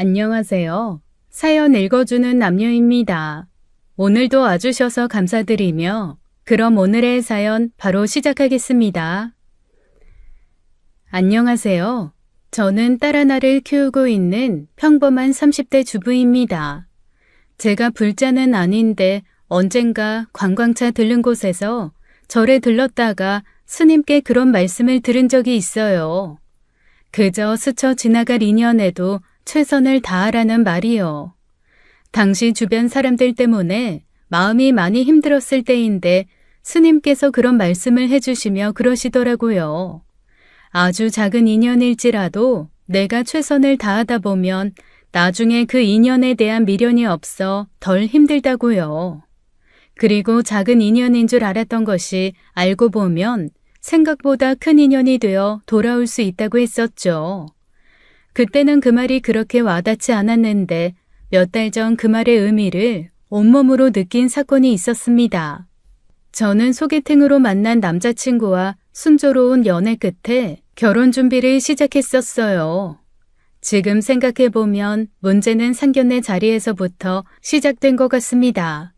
안녕하세요. 사연 읽어주는 남녀입니다. 오늘도 와주셔서 감사드리며 그럼 오늘의 사연 바로 시작하겠습니다. 안녕하세요. 저는 딸 하나를 키우고 있는 평범한 30대 주부입니다. 제가 불자는 아닌데 언젠가 관광차 들른 곳에서 절에 들렀다가 스님께 그런 말씀을 들은 적이 있어요. 그저 스쳐 지나갈 인연에도 최선을 다하라는 말이요. 당시 주변 사람들 때문에 마음이 많이 힘들었을 때인데 스님께서 그런 말씀을 해주시며 그러시더라고요. 아주 작은 인연일지라도 내가 최선을 다하다 보면 나중에 그 인연에 대한 미련이 없어 덜 힘들다고요. 그리고 작은 인연인 줄 알았던 것이 알고 보면 생각보다 큰 인연이 되어 돌아올 수 있다고 했었죠. 그때는 그 말이 그렇게 와닿지 않았는데 몇 달 전 그 말의 의미를 온몸으로 느낀 사건이 있었습니다. 저는 소개팅으로 만난 남자친구와 순조로운 연애 끝에 결혼 준비를 시작했었어요. 지금 생각해보면 문제는 상견례 자리에서부터 시작된 것 같습니다.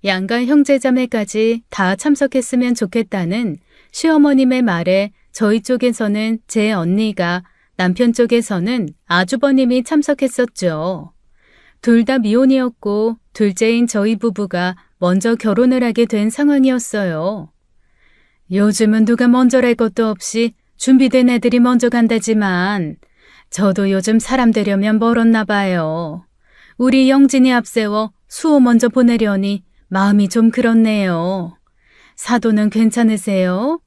양가 형제자매까지 다 참석했으면 좋겠다는 시어머님의 말에 저희 쪽에서는 제 언니가, 남편 쪽에서는 아주버님이 참석했었죠. 둘 다 미혼이었고 둘째인 저희 부부가 먼저 결혼을 하게 된 상황이었어요. 요즘은 누가 먼저랄 것도 없이 준비된 애들이 먼저 간다지만 저도 요즘 사람 되려면 멀었나 봐요. 우리 영진이 앞세워 수호 먼저 보내려니 마음이 좀 그렇네요. 사돈은 괜찮으세요?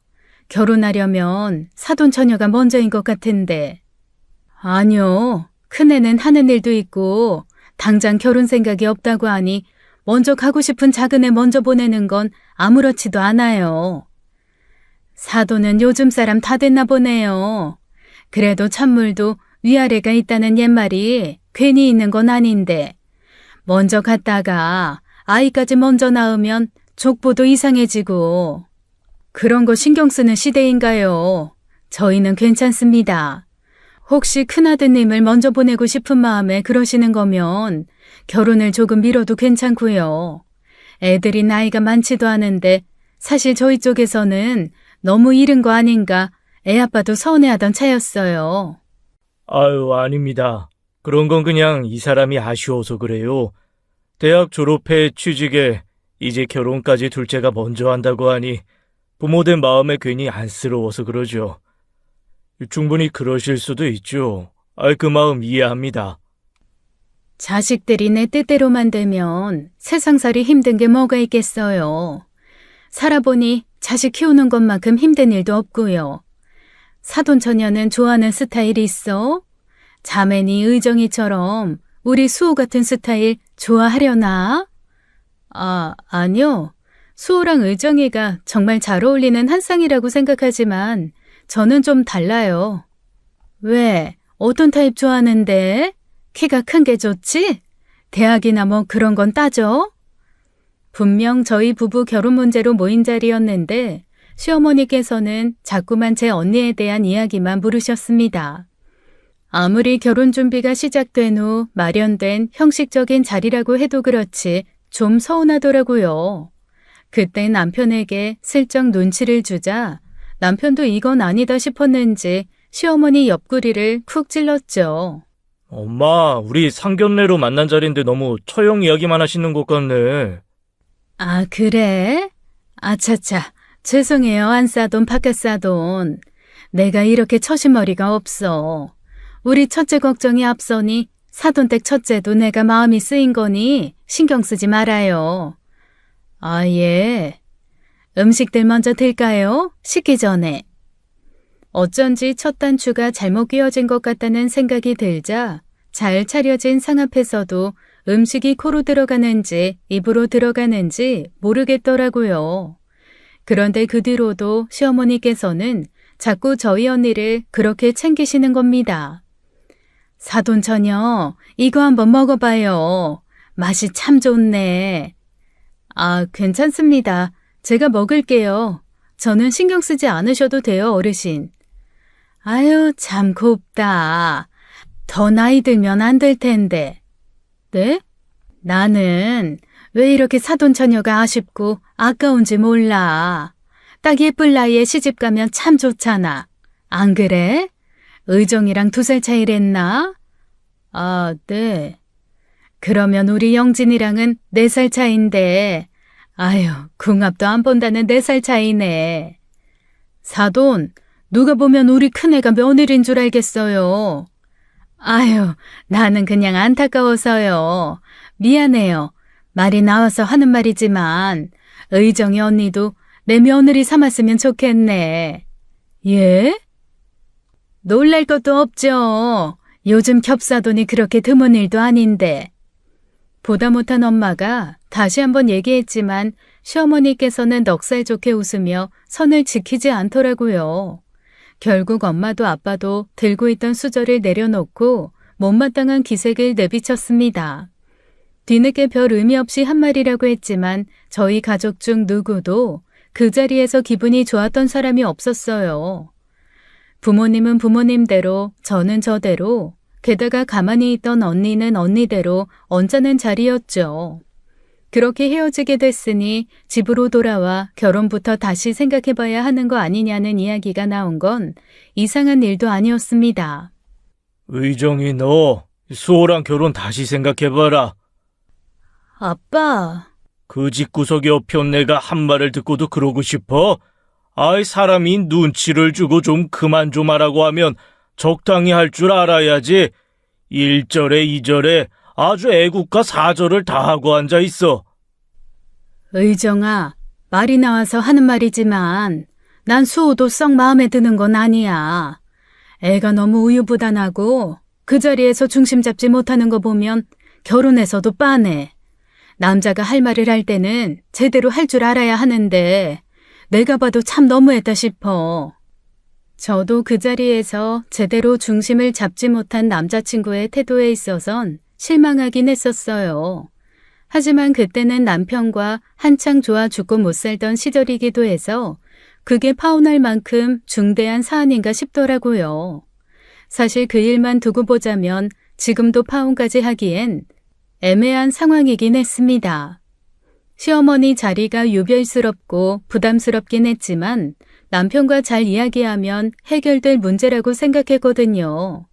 결혼하려면 사돈 처녀가 먼저인 것 같은데. 아니요. 큰애는 하는 일도 있고 당장 결혼 생각이 없다고 하니 먼저 가고 싶은 작은애 먼저 보내는 건 아무렇지도 않아요. 사돈은 요즘 사람 다 됐나 보네요. 그래도 찬물도 위아래가 있다는 옛말이 괜히 있는 건 아닌데 먼저 갔다가 아이까지 먼저 낳으면 족보도 이상해지고 그런 거 신경 쓰는 시대인가요? 저희는 괜찮습니다. 혹시 큰아드님을 먼저 보내고 싶은 마음에 그러시는 거면 결혼을 조금 미뤄도 괜찮고요. 애들이 나이가 많지도 않은데 사실 저희 쪽에서는 너무 이른 거 아닌가 애 아빠도 서운해하던 차였어요. 아유, 아닙니다. 그런 건 그냥 이 사람이 아쉬워서 그래요. 대학 졸업해 취직에 이제 결혼까지 둘째가 먼저 한다고 하니 부모된 마음에 괜히 안쓰러워서 그러죠. 충분히 그러실 수도 있죠. 그 마음 이해합니다. 자식들이 내 뜻대로만 되면 세상살이 힘든 게 뭐가 있겠어요. 살아보니 자식 키우는 것만큼 힘든 일도 없고요. 사돈처녀는 좋아하는 스타일이 있어? 자매니 의정이처럼 우리 수호 같은 스타일 좋아하려나? 아니요. 수호랑 의정이가 정말 잘 어울리는 한 쌍이라고 생각하지만 저는 좀 달라요. 왜? 어떤 타입 좋아하는데? 키가 큰 게 좋지? 대학이나 뭐 그런 건 따져? 분명 저희 부부 결혼 문제로 모인 자리였는데 시어머니께서는 자꾸만 제 언니에 대한 이야기만 물으셨습니다. 아무리 결혼 준비가 시작된 후 마련된 형식적인 자리라고 해도 그렇지 좀 서운하더라고요. 그때 남편에게 슬쩍 눈치를 주자 남편도 이건 아니다 싶었는지 시어머니 옆구리를 쿡 찔렀죠. 엄마, 우리 상견례로 만난 자리인데 너무 처형 이야기만 하시는 것 같네. 아, 그래? 아차차, 죄송해요. 안싸돈 바깥싸돈. 내가 이렇게 처신머리가 없어. 우리 첫째 걱정이 앞서니 사돈댁 첫째도 내가 마음이 쓰인 거니 신경 쓰지 말아요. 아, 예. 음식들 먼저 들까요? 식기 전에. 어쩐지 첫 단추가 잘못 끼워진 것 같다는 생각이 들자 잘 차려진 상 앞에서도 음식이 코로 들어가는지 입으로 들어가는지 모르겠더라고요. 그런데 그 뒤로도 시어머니께서는 자꾸 저희 언니를 그렇게 챙기시는 겁니다. 사돈처녀, 이거 한번 먹어봐요. 맛이 참 좋네. 아, 괜찮습니다. 제가 먹을게요. 저는 신경 쓰지 않으셔도 돼요, 어르신. 아유, 참 곱다. 더 나이 들면 안 될 텐데. 네? 나는 왜 이렇게 사돈처녀가 아쉽고 아까운지 몰라. 딱 예쁠 나이에 시집 가면 참 좋잖아. 안 그래? 의정이랑 2살 차이랬나? 아, 네. 그러면 우리 영진이랑은 4살 차인데, 아유, 궁합도 안 본다는 4살 차이네. 사돈, 누가 보면 우리 큰애가 며느리인 줄 알겠어요. 아유, 나는 그냥 안타까워서요. 미안해요. 말이 나와서 하는 말이지만, 의정이 언니도 내 며느리 삼았으면 좋겠네. 예? 놀랄 것도 없죠. 요즘 겹사돈이 그렇게 드문 일도 아닌데. 보다 못한 엄마가 다시 한번 얘기했지만 시어머니께서는 넉살 좋게 웃으며 선을 지키지 않더라고요. 결국 엄마도 아빠도 들고 있던 수저를 내려놓고 못마땅한 기색을 내비쳤습니다. 뒤늦게 별 의미 없이 한 말이라고 했지만 저희 가족 중 누구도 그 자리에서 기분이 좋았던 사람이 없었어요. 부모님은 부모님대로, 저는 저대로, 게다가 가만히 있던 언니는 언니대로 언짢은 자리였죠. 그렇게 헤어지게 됐으니 집으로 돌아와 결혼부터 다시 생각해봐야 하는 거 아니냐는 이야기가 나온 건 이상한 일도 아니었습니다. 의정이 너 수호랑 결혼 다시 생각해봐라. 아빠, 그 집구석에 엎혀온 내가 한 말을 듣고도 그러고 싶어? 아이, 사람이 눈치를 주고 좀 그만 좀 하라고 하면 적당히 할 줄 알아야지. 1절에 2절에 아주 애국가 4절을 다 하고 앉아 있어. 의정아, 말이 나와서 하는 말이지만 난 수호도 썩 마음에 드는 건 아니야. 애가 너무 우유부단하고 그 자리에서 중심 잡지 못하는 거 보면 결혼해서도 빤해. 남자가 할 말을 할 때는 제대로 할 줄 알아야 하는데 내가 봐도 참 너무했다 싶어. 저도 그 자리에서 제대로 중심을 잡지 못한 남자친구의 태도에 있어선 실망하긴 했었어요. 하지만 그때는 남편과 한창 좋아 죽고 못 살던 시절이기도 해서 그게 파혼할 만큼 중대한 사안인가 싶더라고요. 사실 그 일만 두고 보자면 지금도 파혼까지 하기엔 애매한 상황이긴 했습니다. 시어머니 자리가 유별스럽고 부담스럽긴 했지만 남편과 잘 이야기하면 해결될 문제라고 생각했거든요.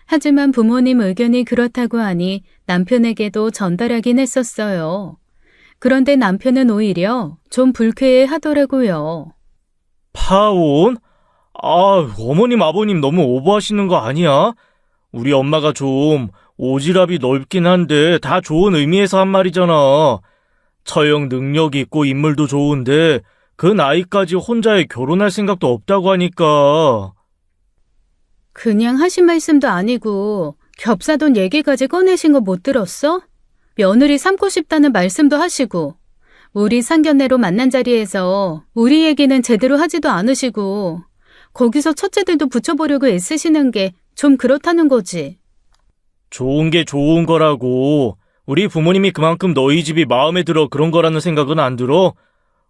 하지만 부모님 의견이 그렇다고 하니 남편에게도 전달하긴 했었어요. 그런데 남편은 오히려 좀 불쾌해 하더라고요. 파혼? 아, 어머님 아버님 너무 오버하시는 거 아니야? 우리 엄마가 좀 오지랖이 넓긴 한데 다 좋은 의미에서 한 말이잖아. 처형 능력 있고 인물도 좋은데 그 나이까지 혼자에 결혼할 생각도 없다고 하니까. 그냥 하신 말씀도 아니고 겹사돈 얘기까지 꺼내신 거 못 들었어? 며느리 삼고 싶다는 말씀도 하시고 우리 상견례로 만난 자리에서 우리 얘기는 제대로 하지도 않으시고 거기서 첫째들도 붙여보려고 애쓰시는 게 좀 그렇다는 거지. 좋은 게 좋은 거라고. 우리 부모님이 그만큼 너희 집이 마음에 들어 그런 거라는 생각은 안 들어?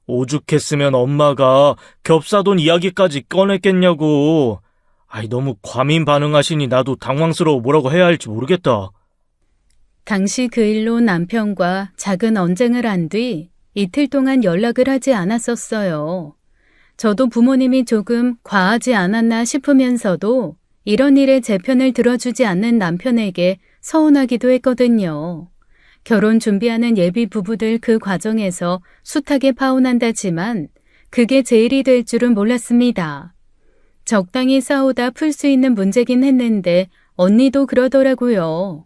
오죽했으면 엄마가 겹사돈 이야기까지 꺼냈겠냐고. 아이, 너무 과민 반응하시니 나도 당황스러워 뭐라고 해야 할지 모르겠다. 당시 그 일로 남편과 작은 언쟁을 한 뒤 이틀 동안 연락을 하지 않았었어요. 저도 부모님이 조금 과하지 않았나 싶으면서도 이런 일에 제 편을 들어주지 않는 남편에게 서운하기도 했거든요. 결혼 준비하는 예비 부부들 그 과정에서 숱하게 파혼한다지만 그게 제일이 될 줄은 몰랐습니다. 적당히 싸우다 풀 수 있는 문제긴 했는데 언니도 그러더라고요.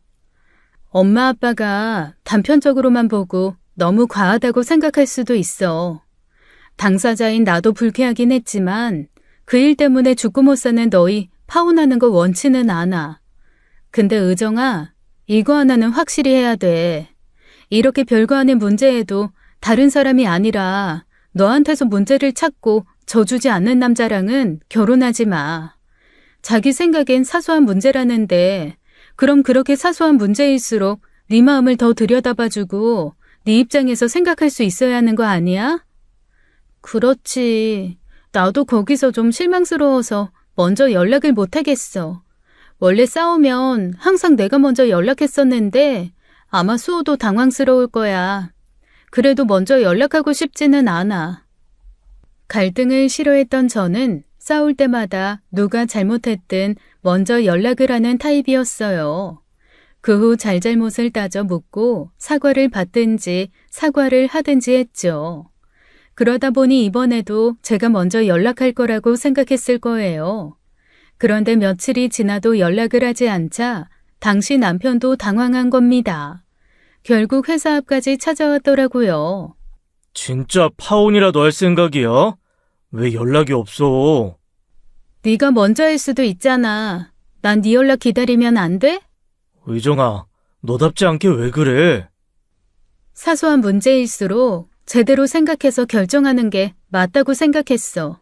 엄마 아빠가 단편적으로만 보고 너무 과하다고 생각할 수도 있어. 당사자인 나도 불쾌하긴 했지만 그 일 때문에 죽고 못 사는 너희 파혼하는 거 원치는 않아. 근데 의정아, 이거 하나는 확실히 해야 돼. 이렇게 별거 아닌 문제에도 다른 사람이 아니라 너한테서 문제를 찾고 져주지 않는 남자랑은 결혼하지 마. 자기 생각엔 사소한 문제라는데 그럼 그렇게 사소한 문제일수록 네 마음을 더 들여다봐주고 네 입장에서 생각할 수 있어야 하는 거 아니야? 그렇지. 나도 거기서 좀 실망스러워서 먼저 연락을 못 하겠어. 원래 싸우면 항상 내가 먼저 연락했었는데 아마 수호도 당황스러울 거야. 그래도 먼저 연락하고 싶지는 않아. 갈등을 싫어했던 저는 싸울 때마다 누가 잘못했든 먼저 연락을 하는 타입이었어요. 그 후 잘잘못을 따져 묻고 사과를 받든지 사과를 하든지 했죠. 그러다 보니 이번에도 제가 먼저 연락할 거라고 생각했을 거예요. 그런데 며칠이 지나도 연락을 하지 않자 당시 남편도 당황한 겁니다. 결국 회사 앞까지 찾아왔더라고요. 진짜 파혼이라도 할 생각이야? 왜 연락이 없어? 네가 먼저 할 수도 있잖아. 난 네 연락 기다리면 안 돼? 의정아, 너답지 않게 왜 그래? 사소한 문제일수록 제대로 생각해서 결정하는 게 맞다고 생각했어.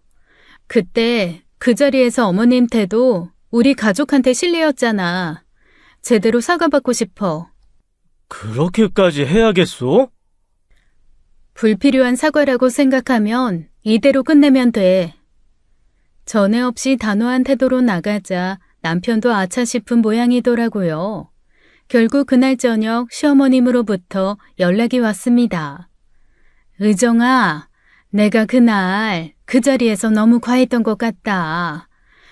그때 그 자리에서 어머님 태도 우리 가족한테 실례였잖아. 제대로 사과받고 싶어. 그렇게까지 해야겠어? 불필요한 사과라고 생각하면 이대로 끝내면 돼. 전에 없이 단호한 태도로 나가자 남편도 아차 싶은 모양이더라고요. 결국 그날 저녁 시어머님으로부터 연락이 왔습니다. 의정아, 내가 그날 그 자리에서 너무 과했던 것 같다.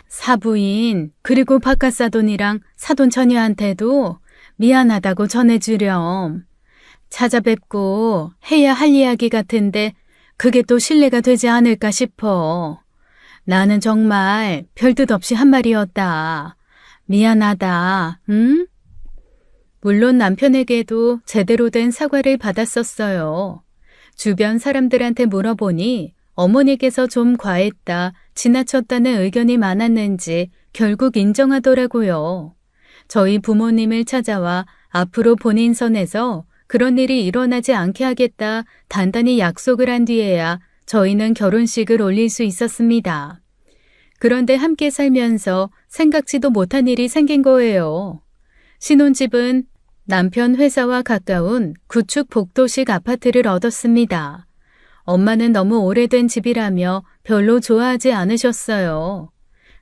사부인 그리고 바깥 사돈이랑 사돈 처녀한테도 미안하다고 전해주렴. 찾아뵙고 해야 할 이야기 같은데 그게 또 신뢰가 되지 않을까 싶어. 나는 정말 별뜻 없이 한 말이었다. 미안하다, 응? 물론 남편에게도 제대로 된 사과를 받았었어요. 주변 사람들한테 물어보니 어머니께서 좀 과했다, 지나쳤다는 의견이 많았는지 결국 인정하더라고요. 저희 부모님을 찾아와 앞으로 본인 선에서 그런 일이 일어나지 않게 하겠다 단단히 약속을 한 뒤에야 저희는 결혼식을 올릴 수 있었습니다. 그런데 함께 살면서 생각지도 못한 일이 생긴 거예요. 신혼집은 남편 회사와 가까운 구축 복도식 아파트를 얻었습니다. 엄마는 너무 오래된 집이라며 별로 좋아하지 않으셨어요.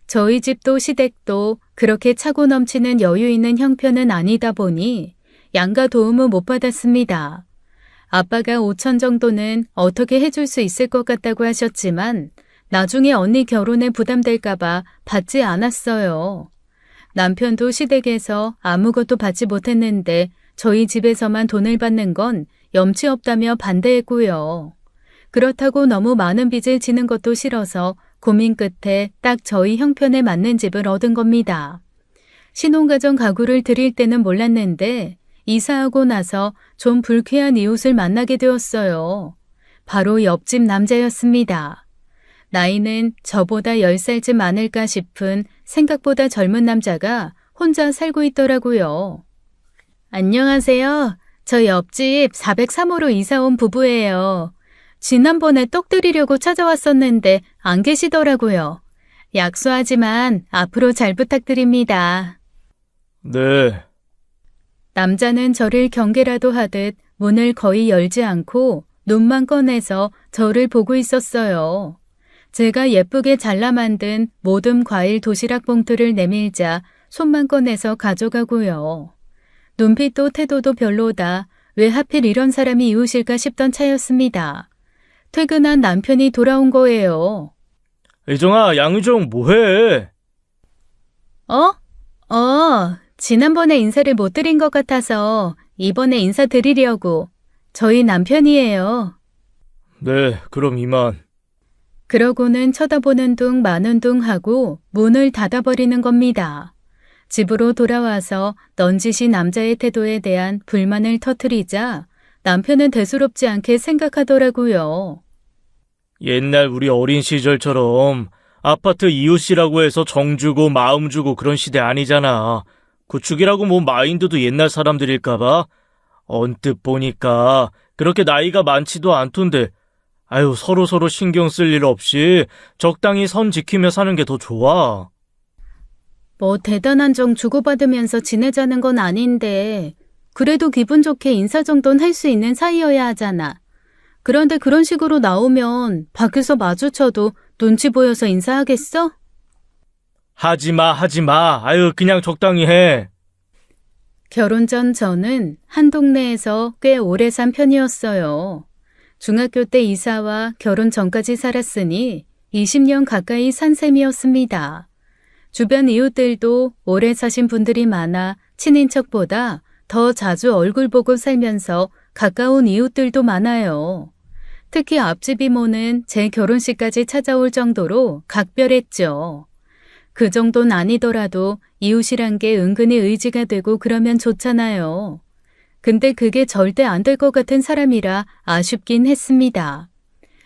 저희 집도 시댁도 그렇게 차고 넘치는 여유 있는 형편은 아니다 보니 양가 도움은 못 받았습니다. 아빠가 5천 정도는 어떻게 해줄 수 있을 것 같다고 하셨지만 나중에 언니 결혼에 부담될까봐 받지 않았어요. 남편도 시댁에서 아무것도 받지 못했는데 저희 집에서만 돈을 받는 건 염치 없다며 반대했고요. 그렇다고 너무 많은 빚을 지는 것도 싫어서 고민 끝에 딱 저희 형편에 맞는 집을 얻은 겁니다. 신혼가정 가구를 드릴 때는 몰랐는데 이사하고 나서 좀 불쾌한 이웃을 만나게 되었어요. 바로 옆집 남자였습니다. 나이는 저보다 10살쯤 많을까 싶은 생각보다 젊은 남자가 혼자 살고 있더라고요. 안녕하세요. 저 옆집 403호로 이사 온 부부예요. 지난번에 떡 드리려고 찾아왔었는데 안 계시더라고요. 약소하지만 앞으로 잘 부탁드립니다. 네. 남자는 저를 경계라도 하듯 문을 거의 열지 않고 눈만 꺼내서 저를 보고 있었어요. 제가 예쁘게 잘라 만든 모듬 과일 도시락 봉투를 내밀자 손만 꺼내서 가져가고요. 눈빛도 태도도 별로다. 왜 하필 이런 사람이 이웃일까 싶던 차였습니다. 퇴근한 남편이 돌아온 거예요. 의정아, 양의정 뭐해? 지난번에 인사를 못 드린 것 같아서 이번에 인사드리려고. 저희 남편이에요. 네, 그럼 이만. 그러고는 쳐다보는 둥 마는 둥 하고 문을 닫아버리는 겁니다. 집으로 돌아와서 넌지시 남자의 태도에 대한 불만을 터뜨리자 남편은 대수롭지 않게 생각하더라고요. 옛날 우리 어린 시절처럼 아파트 이웃이라고 해서 정 주고 마음 주고 그런 시대 아니잖아. 구축이라고 뭐 마인드도 옛날 사람들일까봐. 언뜻 보니까 그렇게 나이가 많지도 않던데 아유 서로 신경 쓸 일 없이 적당히 선 지키며 사는 게 더 좋아. 뭐 대단한 정 주고받으면서 지내자는 건 아닌데 그래도 기분 좋게 인사 정도는 할 수 있는 사이여야 하잖아. 그런데 그런 식으로 나오면 밖에서 마주쳐도 눈치 보여서 인사하겠어? 하지 마, 하지 마. 아유, 그냥 적당히 해. 결혼 전 저는 한 동네에서 꽤 오래 산 편이었어요. 중학교 때 이사와 결혼 전까지 살았으니 20년 가까이 산 셈이었습니다. 주변 이웃들도 오래 사신 분들이 많아 친인척보다 더 자주 얼굴 보고 살면서 가까운 이웃들도 많아요. 특히 앞집 이모는 제 결혼식까지 찾아올 정도로 각별했죠. 그 정도는 아니더라도 이웃이란 게 은근히 의지가 되고 그러면 좋잖아요. 근데 그게 절대 안 될 것 같은 사람이라 아쉽긴 했습니다.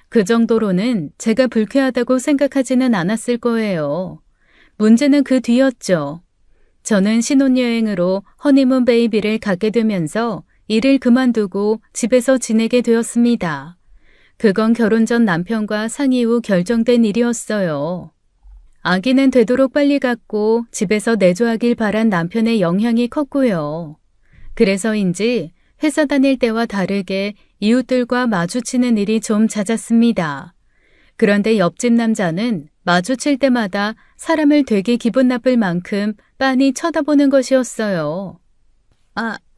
그 정도로는 제가 불쾌하다고 생각하지는 않았을 거예요. 문제는 그 뒤였죠. 저는 신혼여행으로 허니문 베이비를 갖게 되면서 일을 그만두고 집에서 지내게 되었습니다. 그건 결혼 전 남편과 상의 후 결정된 일이었어요. 아기는 되도록 빨리 갖고 집에서 내조하길 바란 남편의 영향이 컸고요. 그래서인지 회사 다닐 때와 다르게 이웃들과 마주치는 일이 좀 잦았습니다. 그런데 옆집 남자는 마주칠 때마다 사람을 되게 기분 나쁠 만큼 빤히 쳐다보는 것이었어요.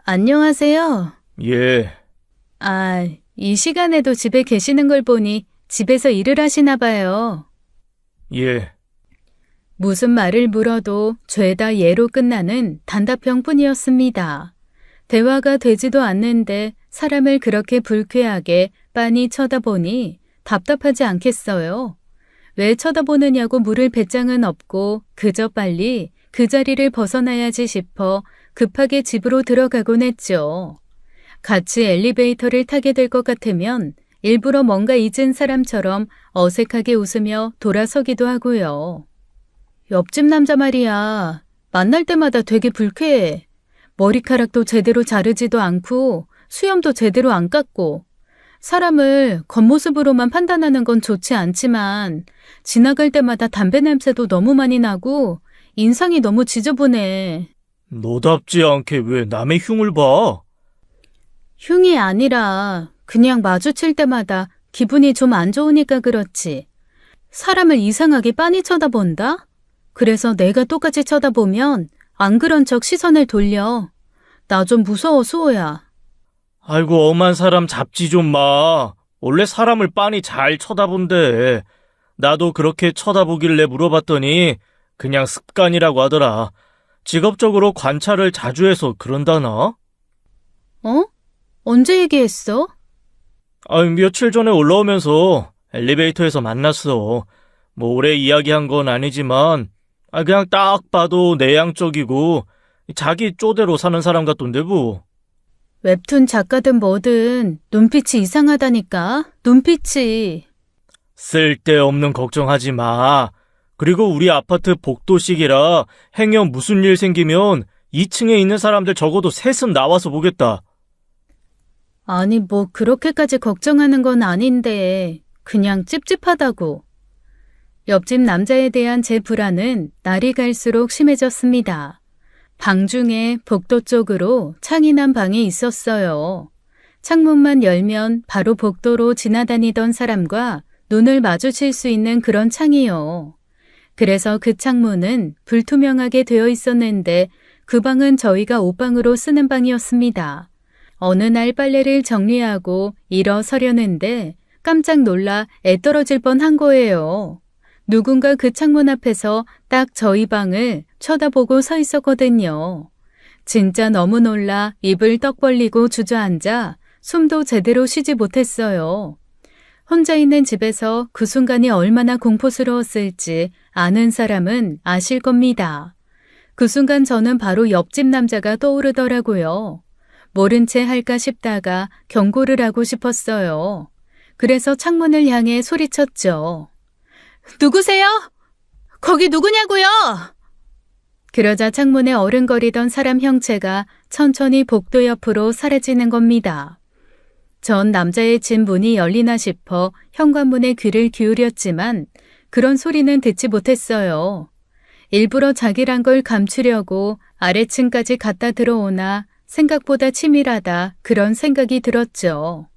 안녕하세요. 예, 이 시간에도 집에 계시는 걸 보니 집에서 일을 하시나 봐요. 예. 무슨 말을 물어도 죄다 예로 끝나는 단답형뿐이었습니다. 대화가 되지도 않는데 사람을 그렇게 불쾌하게 빤히 쳐다보니 답답하지 않겠어요? 왜 쳐다보느냐고 물을 배짱은 없고 그저 빨리 그 자리를 벗어나야지 싶어 급하게 집으로 들어가곤 했죠. 같이 엘리베이터를 타게 될 것 같으면 일부러 뭔가 잊은 사람처럼 어색하게 웃으며 돌아서기도 하고요. 옆집 남자 말이야. 만날 때마다 되게 불쾌해. 머리카락도 제대로 자르지도 않고 수염도 제대로 안 깎고 사람을 겉모습으로만 판단하는 건 좋지 않지만 지나갈 때마다 담배 냄새도 너무 많이 나고 인상이 너무 지저분해. 너답지 않게 왜 남의 흉을 봐? 흉이 아니라 그냥 마주칠 때마다 기분이 좀 안 좋으니까 그렇지. 사람을 이상하게 빤히 쳐다본다? 그래서 내가 똑같이 쳐다보면 안 그런 척 시선을 돌려. 나 좀 무서워, 수호야. 아이고, 엄한 사람 잡지 좀 마. 원래 사람을 빤히 잘 쳐다본대. 나도 그렇게 쳐다보길래 물어봤더니 그냥 습관이라고 하더라. 직업적으로 관찰을 자주 해서 그런다나? 언제 얘기했어? 며칠 전에 올라오면서 엘리베이터에서 만났어. 뭐 오래 이야기한 건 아니지만 그냥 딱 봐도 내향적이고 자기 쪼대로 사는 사람 같던데 뭐. 웹툰 작가든 뭐든 눈빛이 이상하다니까. 눈빛이. 쓸데없는 걱정하지 마. 그리고 우리 아파트 복도식이라 행여 무슨 일 생기면 2층에 있는 사람들 적어도 셋은 나와서 보겠다. 아니 뭐 그렇게까지 걱정하는 건 아닌데 그냥 찝찝하다고. 옆집 남자에 대한 제 불안은 날이 갈수록 심해졌습니다. 방 중에 복도 쪽으로 창이 난 방이 있었어요. 창문만 열면 바로 복도로 지나다니던 사람과 눈을 마주칠 수 있는 그런 창이요. 그래서 그 창문은 불투명하게 되어 있었는데 그 방은 저희가 옷방으로 쓰는 방이었습니다. 어느 날 빨래를 정리하고 일어서려는데 깜짝 놀라 애 떨어질 뻔한 거예요. 누군가 그 창문 앞에서 딱 저희 방을 쳐다보고 서 있었거든요. 진짜 너무 놀라 입을 떡 벌리고 주저앉아 숨도 제대로 쉬지 못했어요. 혼자 있는 집에서 그 순간이 얼마나 공포스러웠을지 아는 사람은 아실 겁니다. 그 순간 저는 바로 옆집 남자가 떠오르더라고요. 모른 채 할까 싶다가 경고를 하고 싶었어요. 그래서 창문을 향해 소리쳤죠. 누구세요? 거기 누구냐고요? 그러자 창문에 어른거리던 사람 형체가 천천히 복도 옆으로 사라지는 겁니다. 전 남자의 집 문이 열리나 싶어 현관문에 귀를 기울였지만 그런 소리는 듣지 못했어요. 일부러 자기란 걸 감추려고 아래층까지 갔다 들어오나 생각보다 치밀하다 그런 생각이 들었죠.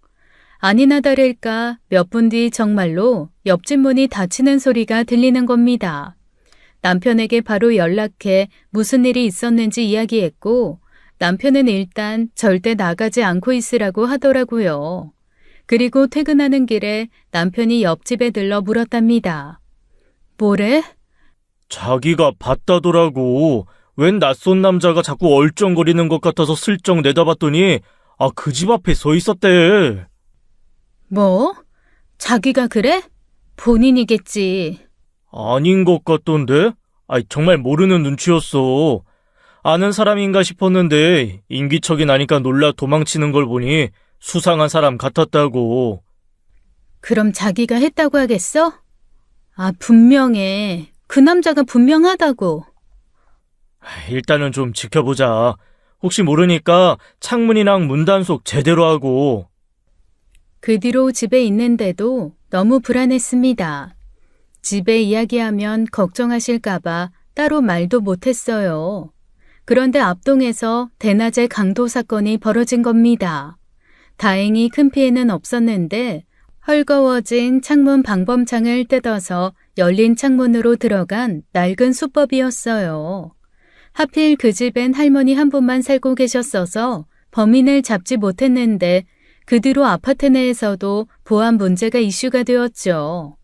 아니나 다를까 몇 분 뒤 정말로 옆집 문이 닫히는 소리가 들리는 겁니다. 남편에게 바로 연락해 무슨 일이 있었는지 이야기했고 남편은 일단 절대 나가지 않고 있으라고 하더라고요. 그리고 퇴근하는 길에 남편이 옆집에 들러 물었답니다. 뭐래? 자기가 봤다더라고. 웬 낯선 남자가 자꾸 얼쩡거리는 것 같아서 슬쩍 내다봤더니 그 집 앞에 서 있었대. 뭐? 자기가 그래? 본인이겠지. 아닌 것 같던데? 정말 모르는 눈치였어. 아는 사람인가 싶었는데 인기척이 나니까 놀라 도망치는 걸 보니 수상한 사람 같았다고. 그럼 자기가 했다고 하겠어? 분명해. 그 남자가 분명하다고. 일단은 좀 지켜보자. 혹시 모르니까 창문이랑 문단속 제대로 하고. 그 뒤로 집에 있는데도 너무 불안했습니다. 집에 이야기하면 걱정하실까봐 따로 말도 못했어요. 그런데 앞동에서 대낮에 강도 사건이 벌어진 겁니다. 다행히 큰 피해는 없었는데 헐거워진 창문 방범창을 뜯어서 열린 창문으로 들어간 낡은 수법이었어요. 하필 그 집엔 할머니 한 분만 살고 계셨어서 범인을 잡지 못했는데 그 뒤로 아파트 내에서도 보안 문제가 이슈가 되었죠.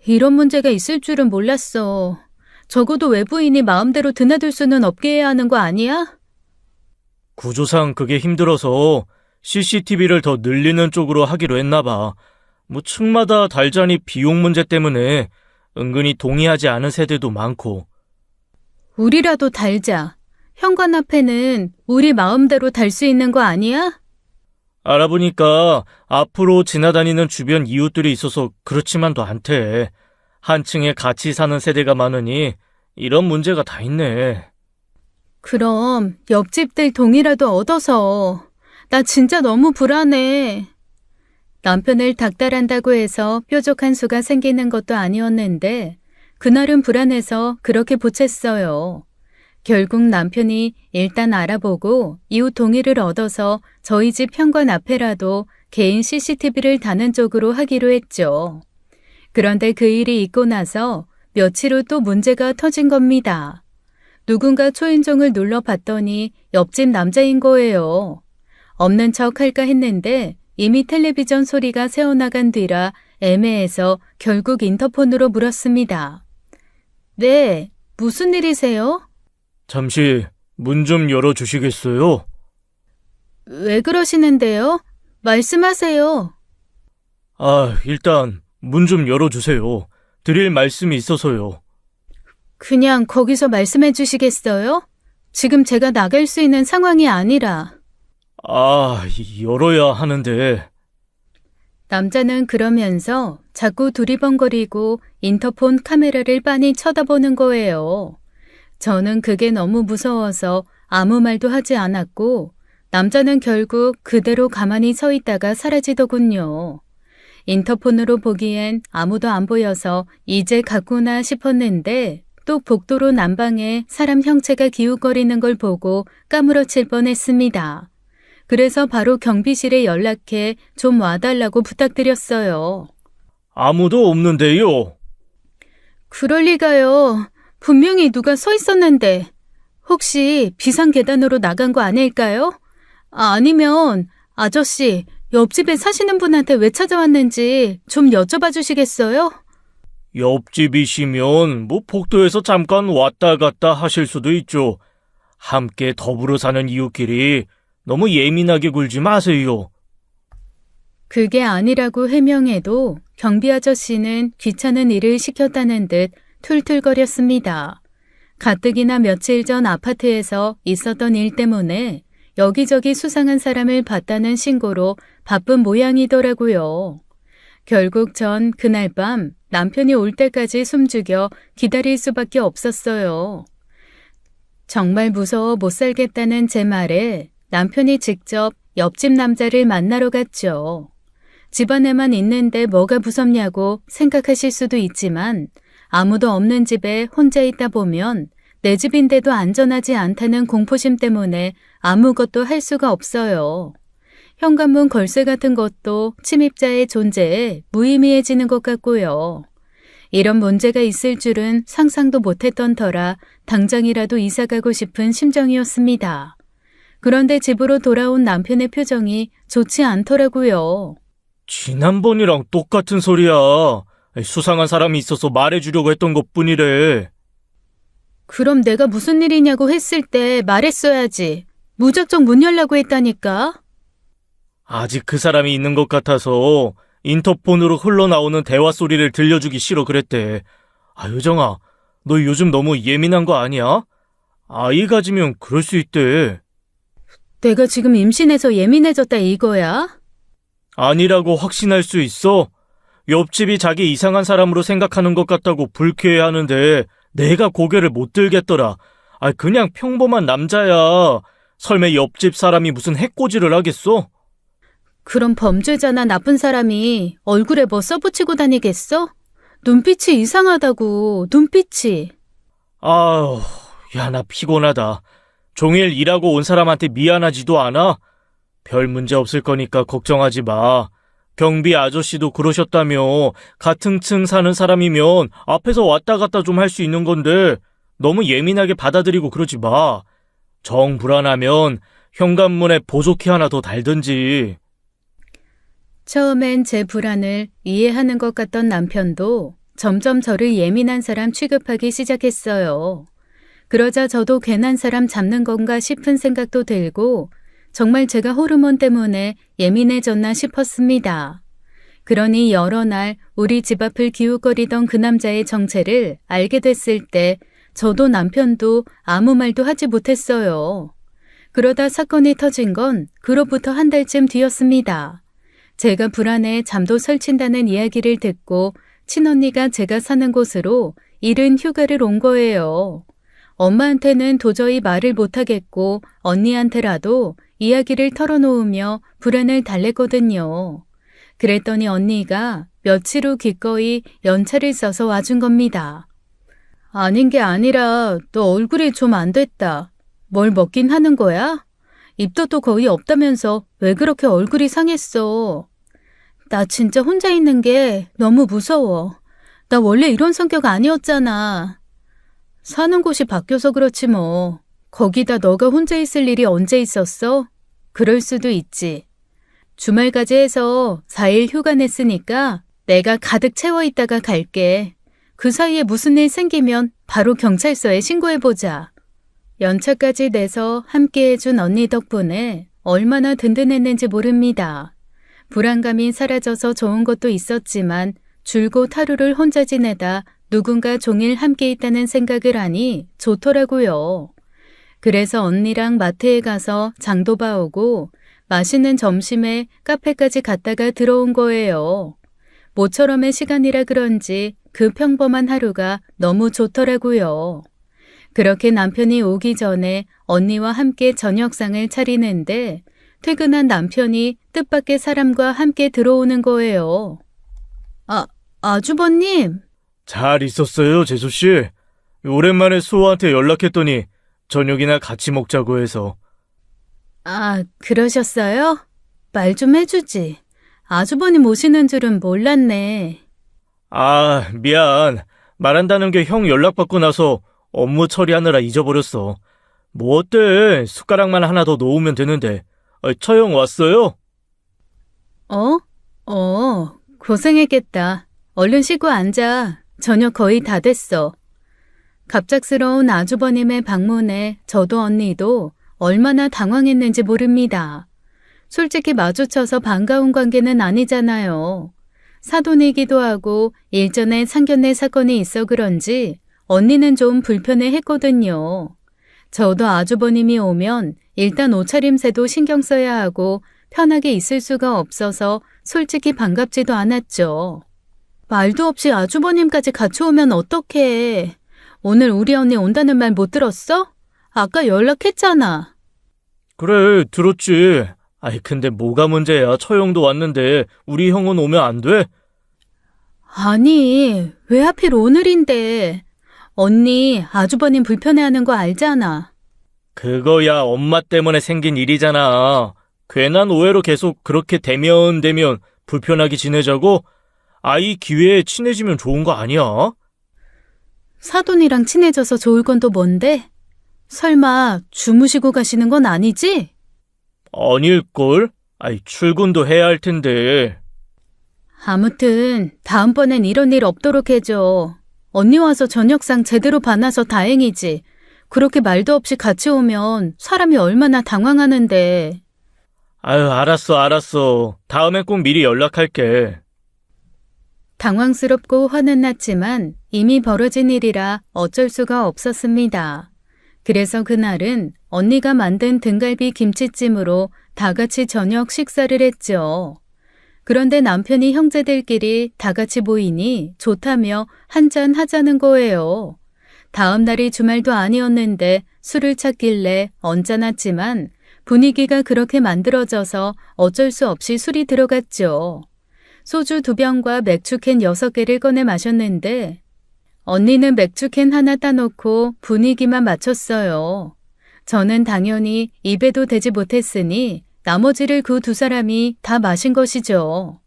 이런 문제가 있을 줄은 몰랐어. 적어도 외부인이 마음대로 드나들 수는 없게 해야 하는 거 아니야? 구조상 그게 힘들어서 CCTV를 더 늘리는 쪽으로 하기로 했나 봐. 층마다 달자니 비용 문제 때문에 은근히 동의하지 않은 세대도 많고. 우리라도 달자. 현관 앞에는 우리 마음대로 달 수 있는 거 아니야? 알아보니까 앞으로 지나다니는 주변 이웃들이 있어서 그렇지만도 않대. 한 층에 같이 사는 세대가 많으니 이런 문제가 다 있네. 그럼 옆집들 동의라도 얻어서. 나 진짜 너무 불안해. 남편을 닥달한다고 해서 뾰족한 수가 생기는 것도 아니었는데 그날은 불안해서 그렇게 보챘어요. 결국 남편이 일단 알아보고 이웃 동의를 얻어서 저희 집 현관 앞에라도 개인 CCTV를 다는 쪽으로 하기로 했죠. 그런데 그 일이 있고 나서 며칠 후 또 문제가 터진 겁니다. 누군가 초인종을 눌러봤더니 옆집 남자인 거예요. 없는 척 할까 했는데 이미 텔레비전 소리가 새어나간 뒤라 애매해서 결국 인터폰으로 물었습니다. 네, 무슨 일이세요? 잠시 문 좀 열어주시겠어요? 왜 그러시는데요? 말씀하세요. 일단 문 좀 열어주세요. 드릴 말씀이 있어서요. 그냥 거기서 말씀해 주시겠어요? 지금 제가 나갈 수 있는 상황이 아니라. 열어야 하는데. 남자는 그러면서 자꾸 두리번거리고 인터폰 카메라를 빤히 쳐다보는 거예요. 저는 그게 너무 무서워서 아무 말도 하지 않았고 남자는 결국 그대로 가만히 서 있다가 사라지더군요. 인터폰으로 보기엔 아무도 안 보여서 이제 갔구나 싶었는데 또 복도로 난방에 사람 형체가 기웃거리는 걸 보고 까무러칠 뻔했습니다. 그래서 바로 경비실에 연락해 좀 와달라고 부탁드렸어요. 아무도 없는데요. 그럴 리가요. 분명히 누가 서 있었는데. 혹시 비상계단으로 나간 거 아닐까요? 아니면 아저씨, 옆집에 사시는 분한테 왜 찾아왔는지 좀 여쭤봐 주시겠어요? 옆집이시면 복도에서 잠깐 왔다 갔다 하실 수도 있죠. 함께 더불어 사는 이웃끼리 너무 예민하게 굴지 마세요. 그게 아니라고 해명해도 경비 아저씨는 귀찮은 일을 시켰다는 듯 툴툴거렸습니다. 가뜩이나 며칠 전 아파트에서 있었던 일 때문에 여기저기 수상한 사람을 봤다는 신고로 바쁜 모양이더라고요. 결국 전 그날 밤 남편이 올 때까지 숨죽여 기다릴 수밖에 없었어요. 정말 무서워 못 살겠다는 제 말에 남편이 직접 옆집 남자를 만나러 갔죠. 집안에만 있는데 뭐가 무섭냐고 생각하실 수도 있지만 아무도 없는 집에 혼자 있다 보면 내 집인데도 안전하지 않다는 공포심 때문에 아무것도 할 수가 없어요. 현관문 걸쇠 같은 것도 침입자의 존재에 무의미해지는 것 같고요. 이런 문제가 있을 줄은 상상도 못했던 터라 당장이라도 이사가고 싶은 심정이었습니다. 그런데 집으로 돌아온 남편의 표정이 좋지 않더라고요. 지난번이랑 똑같은 소리야. 수상한 사람이 있어서 말해주려고 했던 것뿐이래. 그럼 내가 무슨 일이냐고 했을 때 말했어야지. 무작정 문 열라고 했다니까. 아직 그 사람이 있는 것 같아서 인터폰으로 흘러나오는 대화 소리를 들려주기 싫어 그랬대. 효정아, 너 요즘 너무 예민한 거 아니야? 아이 가지면 그럴 수 있대. 내가 지금 임신해서 예민해졌다 이거야? 아니라고 확신할 수 있어? 옆집이 자기 이상한 사람으로 생각하는 것 같다고 불쾌해하는데 내가 고개를 못 들겠더라. 그냥 평범한 남자야. 설마 옆집 사람이 무슨 해코지를 하겠어? 그럼 범죄자나 나쁜 사람이 얼굴에 뭐 써붙이고 다니겠어? 눈빛이 이상하다고, 눈빛이. 야, 나 피곤하다. 종일 일하고 온 사람한테 미안하지도 않아? 별 문제 없을 거니까 걱정하지 마. 경비 아저씨도 그러셨다며. 같은 층 사는 사람이면 앞에서 왔다 갔다 좀 할 수 있는 건데 너무 예민하게 받아들이고 그러지 마. 정 불안하면 현관문에 보조키 하나 더 달든지. 처음엔 제 불안을 이해하는 것 같던 남편도 점점 저를 예민한 사람 취급하기 시작했어요. 그러자 저도 괜한 사람 잡는 건가 싶은 생각도 들고 정말 제가 호르몬 때문에 예민해졌나 싶었습니다. 그러니 여러 날 우리 집 앞을 기웃거리던 그 남자의 정체를 알게 됐을 때 저도 남편도 아무 말도 하지 못했어요. 그러다 사건이 터진 건 그로부터 한 달쯤 뒤였습니다. 제가 불안해 잠도 설친다는 이야기를 듣고 친언니가 제가 사는 곳으로 이른 휴가를 온 거예요. 엄마한테는 도저히 말을 못하겠고 언니한테라도 이야기를 털어놓으며 불안을 달랬거든요. 그랬더니 언니가 며칠 후 기꺼이 연차를 써서 와준 겁니다. 아닌 게 아니라 너 얼굴이 좀 안 됐다. 뭘 먹긴 하는 거야? 입덧도 거의 없다면서 왜 그렇게 얼굴이 상했어? 나 진짜 혼자 있는 게 너무 무서워. 나 원래 이런 성격 아니었잖아. 사는 곳이 바뀌어서 그렇지 뭐. 거기다 너가 혼자 있을 일이 언제 있었어? 그럴 수도 있지. 주말까지 해서 4일 휴가 냈으니까 내가 가득 채워 있다가 갈게. 그 사이에 무슨 일 생기면 바로 경찰서에 신고해보자. 연차까지 내서 함께 해준 언니 덕분에 얼마나 든든했는지 모릅니다. 불안감이 사라져서 좋은 것도 있었지만 줄곧 하루를 혼자 지내다 누군가 종일 함께 있다는 생각을 하니 좋더라고요. 그래서 언니랑 마트에 가서 장도 봐오고 맛있는 점심에 카페까지 갔다가 들어온 거예요. 모처럼의 시간이라 그런지 그 평범한 하루가 너무 좋더라고요. 그렇게 남편이 오기 전에 언니와 함께 저녁상을 차리는데 퇴근한 남편이 뜻밖의 사람과 함께 들어오는 거예요. 아주버님. 잘 있었어요, 재수씨. 오랜만에 수호한테 연락했더니 저녁이나 같이 먹자고 해서. 그러셨어요? 말 좀 해주지. 아주버님 오시는 줄은 몰랐네. 미안. 말한다는 게 형 연락받고 나서 업무 처리하느라 잊어버렸어. 뭐 어때? 숟가락만 하나 더 놓으면 되는데. 처형 왔어요? 고생했겠다. 얼른 쉬고 앉아. 저녁 거의 다 됐어. 갑작스러운 아주버님의 방문에 저도 언니도 얼마나 당황했는지 모릅니다. 솔직히 마주쳐서 반가운 관계는 아니잖아요. 사돈이기도 하고 일전에 상견례 사건이 있어 그런지 언니는 좀 불편해했거든요. 저도 아주버님이 오면 일단 옷차림새도 신경 써야 하고 편하게 있을 수가 없어서 솔직히 반갑지도 않았죠. 말도 없이 아주버님까지 같이 오면 어떡해. 오늘 우리 언니 온다는 말 못 들었어? 아까 연락했잖아. 그래, 들었지. 근데 뭐가 문제야? 처형도 왔는데 우리 형은 오면 안 돼? 아니, 왜 하필 오늘인데. 언니, 아주버님 불편해하는 거 알잖아. 그거야 엄마 때문에 생긴 일이잖아. 괜한 오해로 계속 그렇게 대면 불편하게 지내자고? 아이 기회에 친해지면 좋은 거 아니야? 사돈이랑 친해져서 좋을 건 또 뭔데? 설마 주무시고 가시는 건 아니지? 아닐걸? 아이, 출근도 해야 할 텐데. 아무튼 다음번엔 이런 일 없도록 해줘. 언니 와서 저녁상 제대로 봐놔서 다행이지. 그렇게 말도 없이 같이 오면 사람이 얼마나 당황하는데. 아유, 알았어. 다음엔 꼭 미리 연락할게. 당황스럽고 화는 났지만 이미 벌어진 일이라 어쩔 수가 없었습니다. 그래서 그날은 언니가 만든 등갈비 김치찜으로 다 같이 저녁 식사를 했죠. 그런데 남편이 형제들끼리 다 같이 모이니 좋다며 한잔 하자는 거예요. 다음 날이 주말도 아니었는데 술을 찾길래 언짢았지만 분위기가 그렇게 만들어져서 어쩔 수 없이 술이 들어갔죠. 소주 2병과 맥주캔 6개를 꺼내 마셨는데 언니는 맥주캔 하나 따놓고 분위기만 맞췄어요. 저는 당연히 입에도 대지 못했으니 나머지를 그 2사람이 다 마신 것이죠.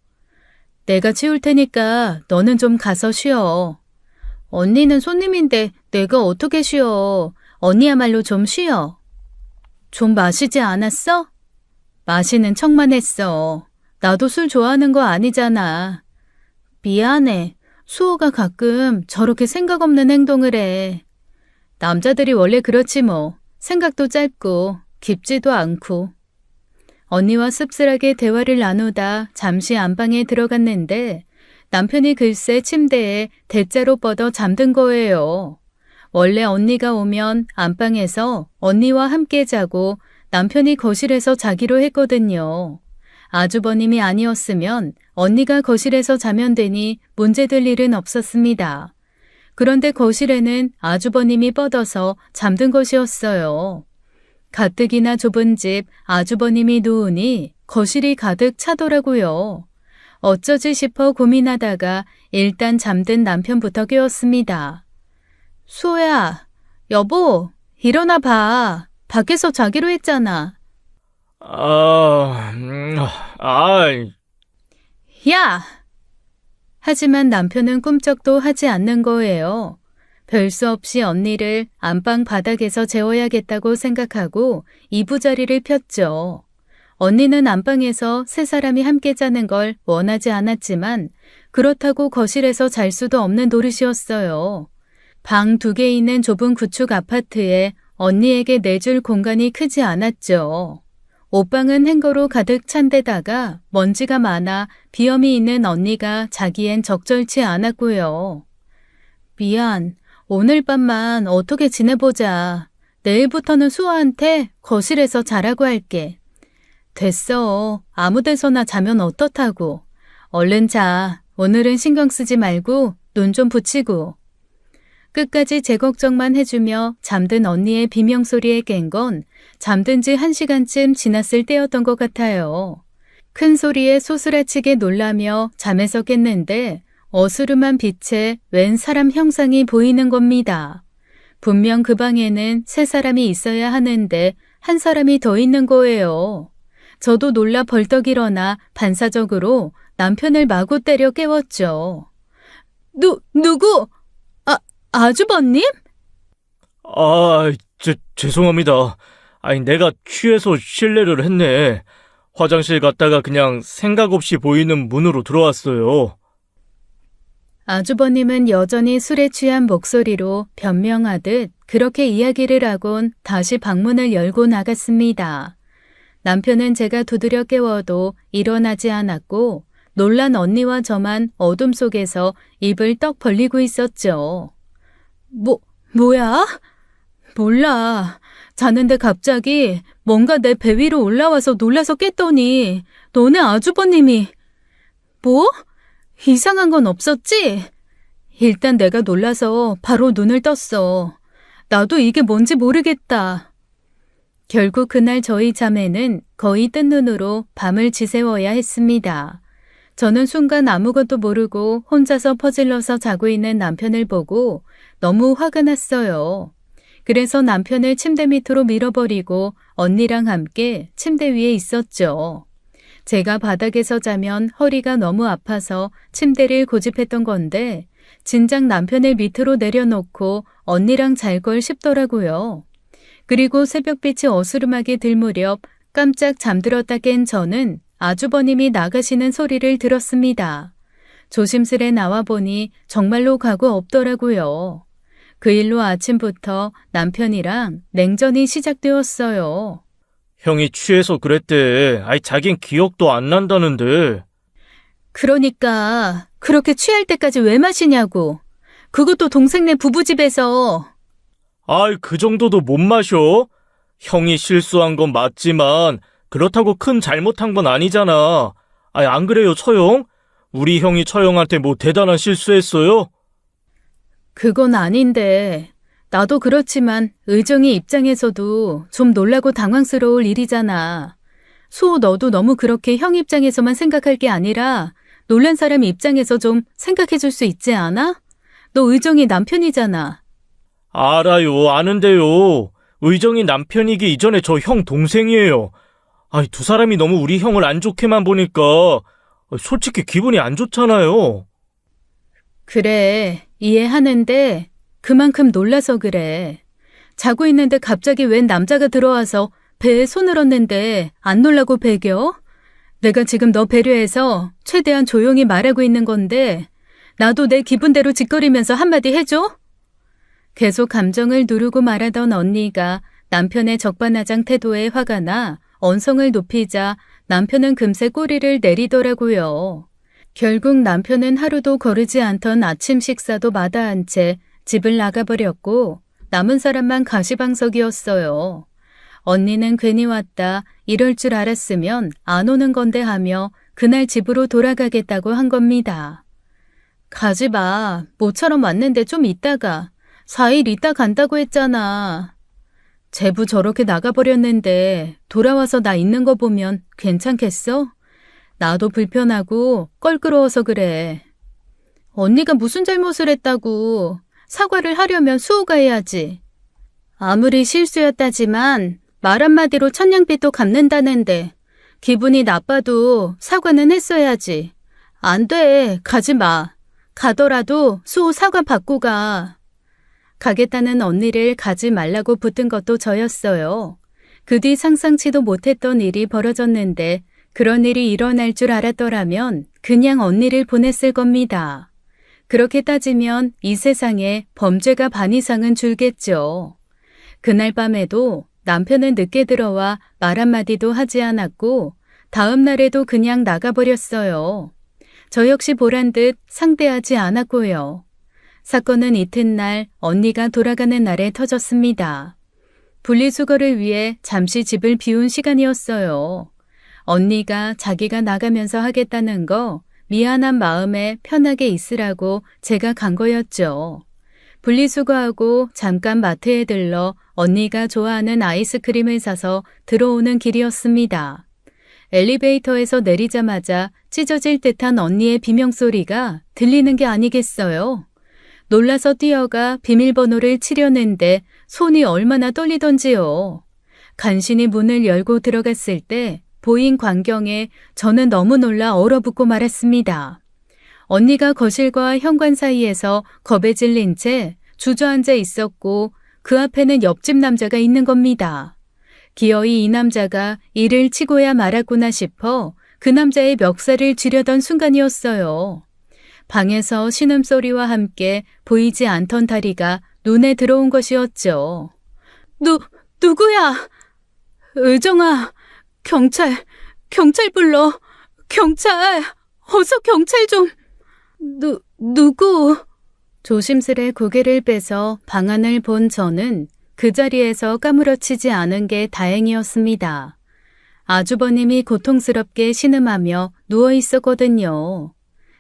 내가 치울 테니까 너는 좀 가서 쉬어. 언니는 손님인데 내가 어떻게 쉬어. 언니야말로 좀 쉬어. 좀 마시지 않았어? 마시는 척만 했어. 나도 술 좋아하는 거 아니잖아. 미안해. 수호가 가끔 저렇게 생각 없는 행동을 해. 남자들이 원래 그렇지 뭐. 생각도 짧고 깊지도 않고. 언니와 씁쓸하게 대화를 나누다 잠시 안방에 들어갔는데 남편이 글쎄 침대에 대자로 뻗어 잠든 거예요. 원래 언니가 오면 안방에서 언니와 함께 자고 남편이 거실에서 자기로 했거든요. 아주버님이 아니었으면 언니가 거실에서 자면 되니 문제될 일은 없었습니다. 그런데 거실에는 아주버님이 뻗어서 잠든 것이었어요. 가뜩이나 좁은 집 아주버님이 누우니 거실이 가득 차더라고요. 어쩌지 싶어 고민하다가 일단 잠든 남편부터 깨웠습니다. 수호야, 여보, 일어나 봐. 밖에서 자기로 했잖아. 아이. 야! 하지만 남편은 꿈쩍도 하지 않는 거예요. 별 수 없이 언니를 안방 바닥에서 재워야겠다고 생각하고 이부자리를 폈죠. 언니는 안방에서 3사람이 함께 자는 걸 원하지 않았지만 그렇다고 거실에서 잘 수도 없는 노릇이었어요. 방 2개 있는 좁은 구축 아파트에 언니에게 내줄 공간이 크지 않았죠. 옷방은 행거로 가득 찬 데다가 먼지가 많아 비염이 있는 언니가 자기엔 적절치 않았고요. 미안. 오늘 밤만 어떻게 지내보자. 내일부터는 수아한테 거실에서 자라고 할게. 됐어. 아무 데서나 자면 어떻다고. 얼른 자. 오늘은 신경 쓰지 말고 눈 좀 붙이고. 끝까지 제 걱정만 해주며 잠든 언니의 비명소리에 깬 건 잠든 지 1시간쯤 지났을 때였던 것 같아요. 큰 소리에 소스라치게 놀라며 잠에서 깼는데 어스름한 빛에 웬 사람 형상이 보이는 겁니다. 분명 그 방에는 3사람이 있어야 하는데 1사람이 더 있는 거예요. 저도 놀라 벌떡 일어나 반사적으로 남편을 마구 때려 깨웠죠. 누구? 아주버님? 죄송합니다. 아니, 내가 취해서 실례를 했네. 화장실 갔다가 그냥 생각 없이 보이는 문으로 들어왔어요. 아주버님은 여전히 술에 취한 목소리로 변명하듯 그렇게 이야기를 하곤 다시 방문을 열고 나갔습니다. 남편은 제가 두드려 깨워도 일어나지 않았고 놀란 언니와 저만 어둠 속에서 입을 떡 벌리고 있었죠. 뭐야? 몰라. 자는데 갑자기 뭔가 내 배 위로 올라와서 놀라서 깼더니 너네 아주버님이. 뭐? 이상한 건 없었지? 일단 내가 놀라서 바로 눈을 떴어. 나도 이게 뭔지 모르겠다. 결국 그날 저희 자매는 거의 뜬 눈으로 밤을 지새워야 했습니다. 저는 순간 아무것도 모르고 혼자서 퍼질러서 자고 있는 남편을 보고 너무 화가 났어요. 그래서 남편을 침대 밑으로 밀어버리고 언니랑 함께 침대 위에 있었죠. 제가 바닥에서 자면 허리가 너무 아파서 침대를 고집했던 건데 진작 남편을 밑으로 내려놓고 언니랑 잘 걸 싶더라고요. 그리고 새벽빛이 어스름하게 들 무렵 깜짝 잠들었다 깬 저는 아주버님이 나가시는 소리를 들었습니다. 조심스레 나와보니 정말로 가고 없더라고요. 그 일로 아침부터 남편이랑 냉전이 시작되었어요. 형이 취해서 그랬대. 자긴 기억도 안 난다는데. 그러니까 그렇게 취할 때까지 왜 마시냐고. 그것도 동생네 부부집에서. 그 정도도 못 마셔? 형이 실수한 건 맞지만 그렇다고 큰 잘못한 건 아니잖아. 안 그래요, 처형? 우리 형이 처형한테 뭐 대단한 실수했어요? 그건 아닌데 나도 그렇지만 의정이 입장에서도 좀 놀라고 당황스러울 일이잖아. 수호 너도 너무 그렇게 형 입장에서만 생각할 게 아니라 놀란 사람 입장에서 좀 생각해 줄 수 있지 않아? 너 의정이 남편이잖아. 알아요, 아는데요. 의정이 남편이기 이전에 저 형 동생이에요. 두 사람이 너무 우리 형을 안 좋게만 보니까 솔직히 기분이 안 좋잖아요. 그래, 이해하는데 그만큼 놀라서 그래. 자고 있는데 갑자기 웬 남자가 들어와서 배에 손을 얹는데 안 놀라고 배겨? 내가 지금 너 배려해서 최대한 조용히 말하고 있는 건데 나도 내 기분대로 짓거리면서 한마디 해줘? 계속 감정을 누르고 말하던 언니가 남편의 적반하장 태도에 화가 나 언성을 높이자 남편은 금세 꼬리를 내리더라고요. 결국 남편은 하루도 거르지 않던 아침 식사도 마다한 채 집을 나가버렸고 남은 사람만 가시방석이었어요. 언니는 괜히 왔다 이럴 줄 알았으면 안 오는 건데 하며 그날 집으로 돌아가겠다고 한 겁니다. 가지 마. 모처럼 왔는데 좀 있다가 4일 있다 간다고 했잖아. 제부 저렇게 나가버렸는데 돌아와서 나 있는 거 보면 괜찮겠어? 나도 불편하고 껄끄러워서 그래. 언니가 무슨 잘못을 했다고. 사과를 하려면 수호가 해야지. 아무리 실수였다지만 말 한마디로 천냥빚도 갚는다는데 기분이 나빠도 사과는 했어야지. 안 돼. 가지 마. 가더라도 수호 사과 받고 가. 가겠다는 언니를 가지 말라고 붙든 것도 저였어요. 그 뒤 상상치도 못했던 일이 벌어졌는데 그런 일이 일어날 줄 알았더라면 그냥 언니를 보냈을 겁니다. 그렇게 따지면 이 세상에 범죄가 반 이상은 줄겠죠. 그날 밤에도 남편은 늦게 들어와 말 한마디도 하지 않았고 다음 날에도 그냥 나가버렸어요. 저 역시 보란 듯 상대하지 않았고요. 사건은 이튿날 언니가 돌아가는 날에 터졌습니다. 분리수거를 위해 잠시 집을 비운 시간이었어요. 언니가 자기가 나가면서 하겠다는 거 미안한 마음에 편하게 있으라고 제가 간 거였죠. 분리수거하고 잠깐 마트에 들러 언니가 좋아하는 아이스크림을 사서 들어오는 길이었습니다. 엘리베이터에서 내리자마자 찢어질 듯한 언니의 비명소리가 들리는 게 아니겠어요? 놀라서 뛰어가 비밀번호를 치려는데 손이 얼마나 떨리던지요. 간신히 문을 열고 들어갔을 때 보인 광경에 저는 너무 놀라 얼어붙고 말았습니다. 언니가 거실과 현관 사이에서 겁에 질린 채 주저앉아 있었고 그 앞에는 옆집 남자가 있는 겁니다. 기어이 이 남자가 이를 치고야 말았구나 싶어 그 남자의 멱살을 쥐려던 순간이었어요. 방에서 신음소리와 함께 보이지 않던 다리가 눈에 들어온 것이었죠. 누구야? 의정아, 경찰 불러. 경찰, 어서 경찰 좀. 누구? 조심스레 고개를 빼서 방안을 본 저는 그 자리에서 까무러치지 않은 게 다행이었습니다. 아주버님이 고통스럽게 신음하며 누워 있었거든요.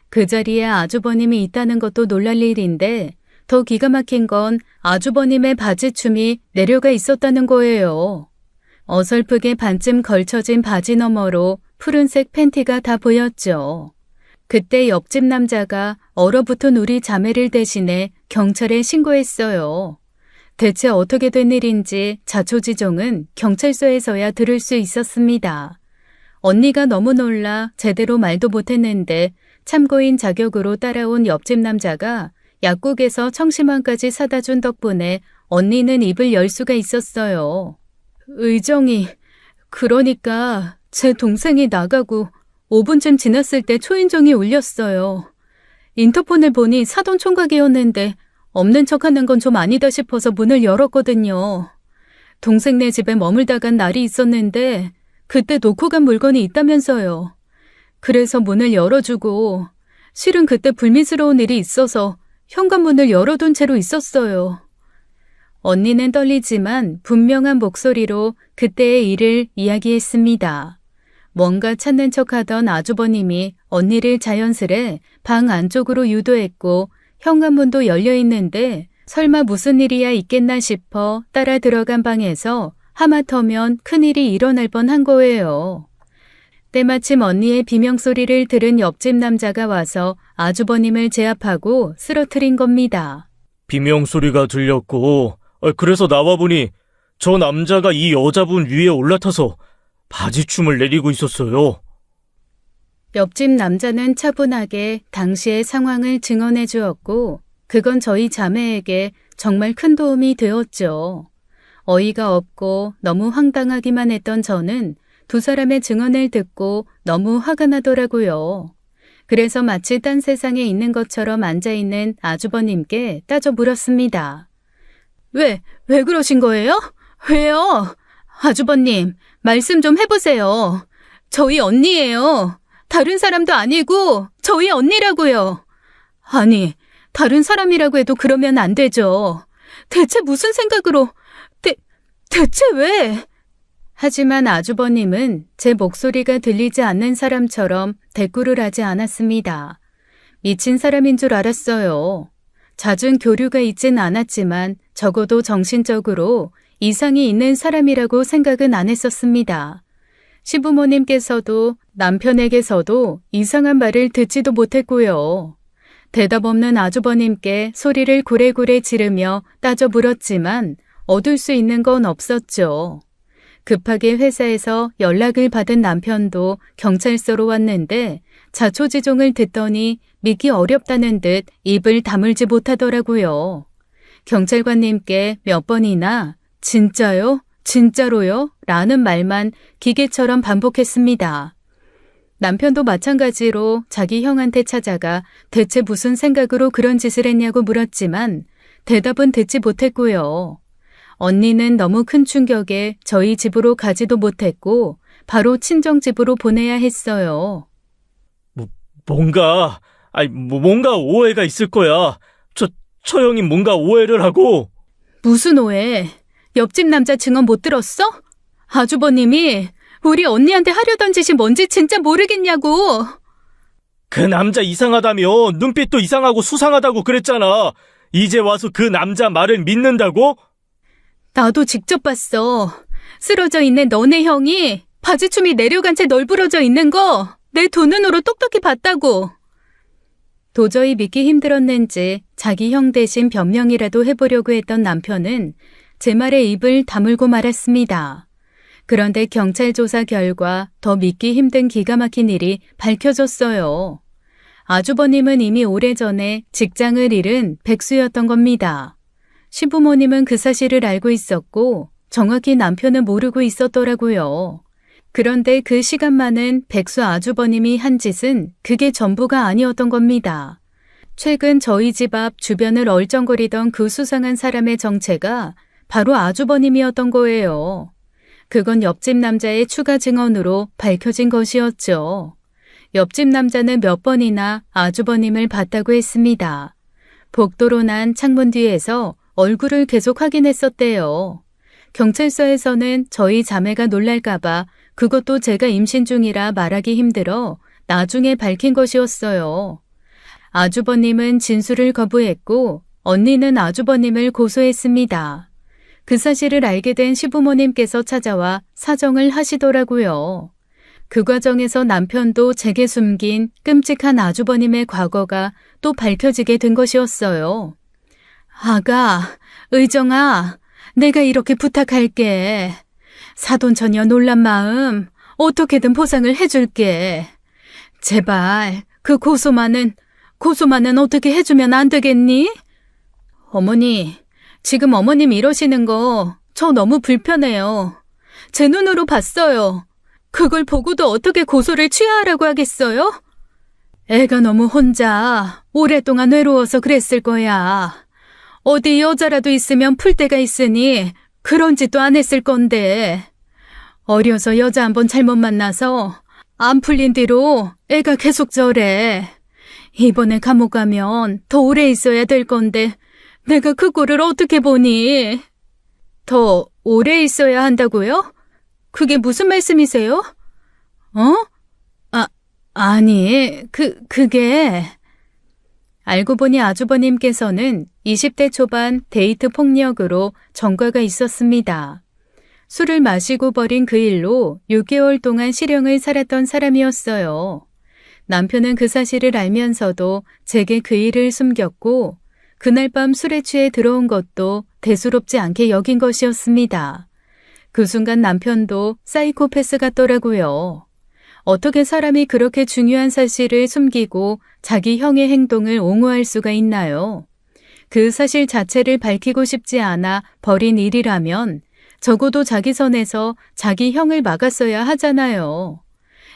그 자리에 아주버님이 있다는 것도 놀랄 일인데 더 기가 막힌 건 아주버님의 바지춤이 내려가 있었다는 거예요. 어설프게 반쯤 걸쳐진 바지 너머로 푸른색 팬티가 다 보였죠. 그때 옆집 남자가 얼어붙은 우리 자매를 대신해 경찰에 신고했어요. 대체 어떻게 된 일인지 자초지종은 경찰서에서야 들을 수 있었습니다. 언니가 너무 놀라 제대로 말도 못했는데 참고인 자격으로 따라온 옆집 남자가 약국에서 청심환까지 사다 준 덕분에 언니는 입을 열 수가 있었어요. 의정이, 그러니까 제 동생이 나가고 5분쯤 지났을 때 초인종이 울렸어요. 인터폰을 보니 사돈 총각이었는데 없는 척하는 건 좀 아니다 싶어서 문을 열었거든요. 동생네 집에 머물다 간 날이 있었는데 그때 놓고 간 물건이 있다면서요. 그래서 문을 열어주고 실은 그때 불미스러운 일이 있어서 현관문을 열어둔 채로 있었어요. 언니는 떨리지만 분명한 목소리로 그때의 일을 이야기했습니다. 뭔가 찾는 척하던 아주버님이 언니를 자연스레 방 안쪽으로 유도했고 현관문도 열려 있는데 설마 무슨 일이야 있겠나 싶어 따라 들어간 방에서 하마터면 큰일이 일어날 뻔한 거예요. 때마침 언니의 비명소리를 들은 옆집 남자가 와서 아주버님을 제압하고 쓰러뜨린 겁니다. 비명소리가 들렸고, 그래서 나와보니 저 남자가 이 여자분 위에 올라타서 바지춤을 내리고 있었어요. 옆집 남자는 차분하게 당시의 상황을 증언해 주었고 그건 저희 자매에게 정말 큰 도움이 되었죠. 어이가 없고 너무 황당하기만 했던 저는 두 사람의 증언을 듣고 너무 화가 나더라고요. 그래서 마치 딴 세상에 있는 것처럼 앉아있는 아주버님께 따져 물었습니다. 왜 그러신 거예요? 왜요? 아주버님, 말씀 좀 해보세요. 저희 언니예요. 다른 사람도 아니고 저희 언니라고요. 아니, 다른 사람이라고 해도 그러면 안 되죠. 대체 무슨 생각으로, 대체 왜? 하지만 아주버님은 제 목소리가 들리지 않는 사람처럼 대꾸를 하지 않았습니다. 미친 사람인 줄 알았어요. 잦은 교류가 있진 않았지만 적어도 정신적으로 이상이 있는 사람이라고 생각은 안 했었습니다. 시부모님께서도 남편에게서도 이상한 말을 듣지도 못했고요. 대답 없는 아주버님께 소리를 고래고래 지르며 따져 물었지만 얻을 수 있는 건 없었죠. 급하게 회사에서 연락을 받은 남편도 경찰서로 왔는데 자초지종을 듣더니 믿기 어렵다는 듯 입을 다물지 못하더라고요. 경찰관님께 몇 번이나 진짜요? 진짜로요? 라는 말만 기계처럼 반복했습니다. 남편도 마찬가지로 자기 형한테 찾아가 대체 무슨 생각으로 그런 짓을 했냐고 물었지만 대답은 듣지 못했고요. 언니는 너무 큰 충격에 저희 집으로 가지도 못했고 바로 친정집으로 보내야 했어요. 뭔가 오해가 있을 거야. 저 형이 뭔가 오해를 하고. 무슨 오해? 옆집 남자 증언 못 들었어? 아주버님이 우리 언니한테 하려던 짓이 뭔지 진짜 모르겠냐고. 그 남자 이상하다며. 눈빛도 이상하고 수상하다고 그랬잖아. 이제 와서 그 남자 말을 믿는다고? 나도 직접 봤어. 쓰러져 있는 너네 형이 바지춤이 내려간 채 널브러져 있는 거 내 두 눈으로 똑똑히 봤다고. 도저히 믿기 힘들었는지 자기 형 대신 변명이라도 해보려고 했던 남편은 제 말에 입을 다물고 말았습니다. 그런데 경찰 조사 결과 더 믿기 힘든 기가 막힌 일이 밝혀졌어요. 아주버님은 이미 오래전에 직장을 잃은 백수였던 겁니다. 시부모님은 그 사실을 알고 있었고 정확히 남편은 모르고 있었더라고요. 그런데 그 시간만은 백수 아주버님이 한 짓은 그게 전부가 아니었던 겁니다. 최근 저희 집 앞 주변을 얼쩡거리던 그 수상한 사람의 정체가 바로 아주버님이었던 거예요. 그건 옆집 남자의 추가 증언으로 밝혀진 것이었죠. 옆집 남자는 몇 번이나 아주버님을 봤다고 했습니다. 복도로 난 창문 뒤에서 얼굴을 계속 확인했었대요. 경찰서에서는 저희 자매가 놀랄까봐 그것도 제가 임신 중이라 말하기 힘들어 나중에 밝힌 것이었어요. 아주버님은 진술을 거부했고 언니는 아주버님을 고소했습니다. 그 사실을 알게 된 시부모님께서 찾아와 사정을 하시더라고요. 그 과정에서 남편도 제게 숨긴 끔찍한 아주버님의 과거가 또 밝혀지게 된 것이었어요. 아가, 의정아, 내가 이렇게 부탁할게. 사돈처녀 놀란 마음 어떻게든 보상을 해줄게. 제발 그 고소만은 어떻게 해주면 안 되겠니? 어머니, 지금 어머님 이러시는 거 저 너무 불편해요. 제 눈으로 봤어요. 그걸 보고도 어떻게 고소를 취하하라고 하겠어요? 애가 너무 혼자 오랫동안 외로워서 그랬을 거야. 어디 여자라도 있으면 풀 데가 있으니 그런 짓도 안 했을 건데. 어려서 여자 한번 잘못 만나서 안 풀린 뒤로 애가 계속 저래. 이번에 감옥 가면 더 오래 있어야 될 건데 내가 그 꼴을 어떻게 보니? 더 오래 있어야 한다고요? 그게 무슨 말씀이세요? 아니, 그게... 알고 보니 아주버님께서는 20대 초반 데이트 폭력으로 전과가 있었습니다. 술을 마시고 버린 그 일로 6개월 동안 실형을 살았던 사람이었어요. 남편은 그 사실을 알면서도 제게 그 일을 숨겼고 그날 밤 술에 취해 들어온 것도 대수롭지 않게 여긴 것이었습니다. 그 순간 남편도 사이코패스 같더라고요. 어떻게 사람이 그렇게 중요한 사실을 숨기고 자기 형의 행동을 옹호할 수가 있나요? 그 사실 자체를 밝히고 싶지 않아 벌인 일이라면 적어도 자기 선에서 자기 형을 막았어야 하잖아요.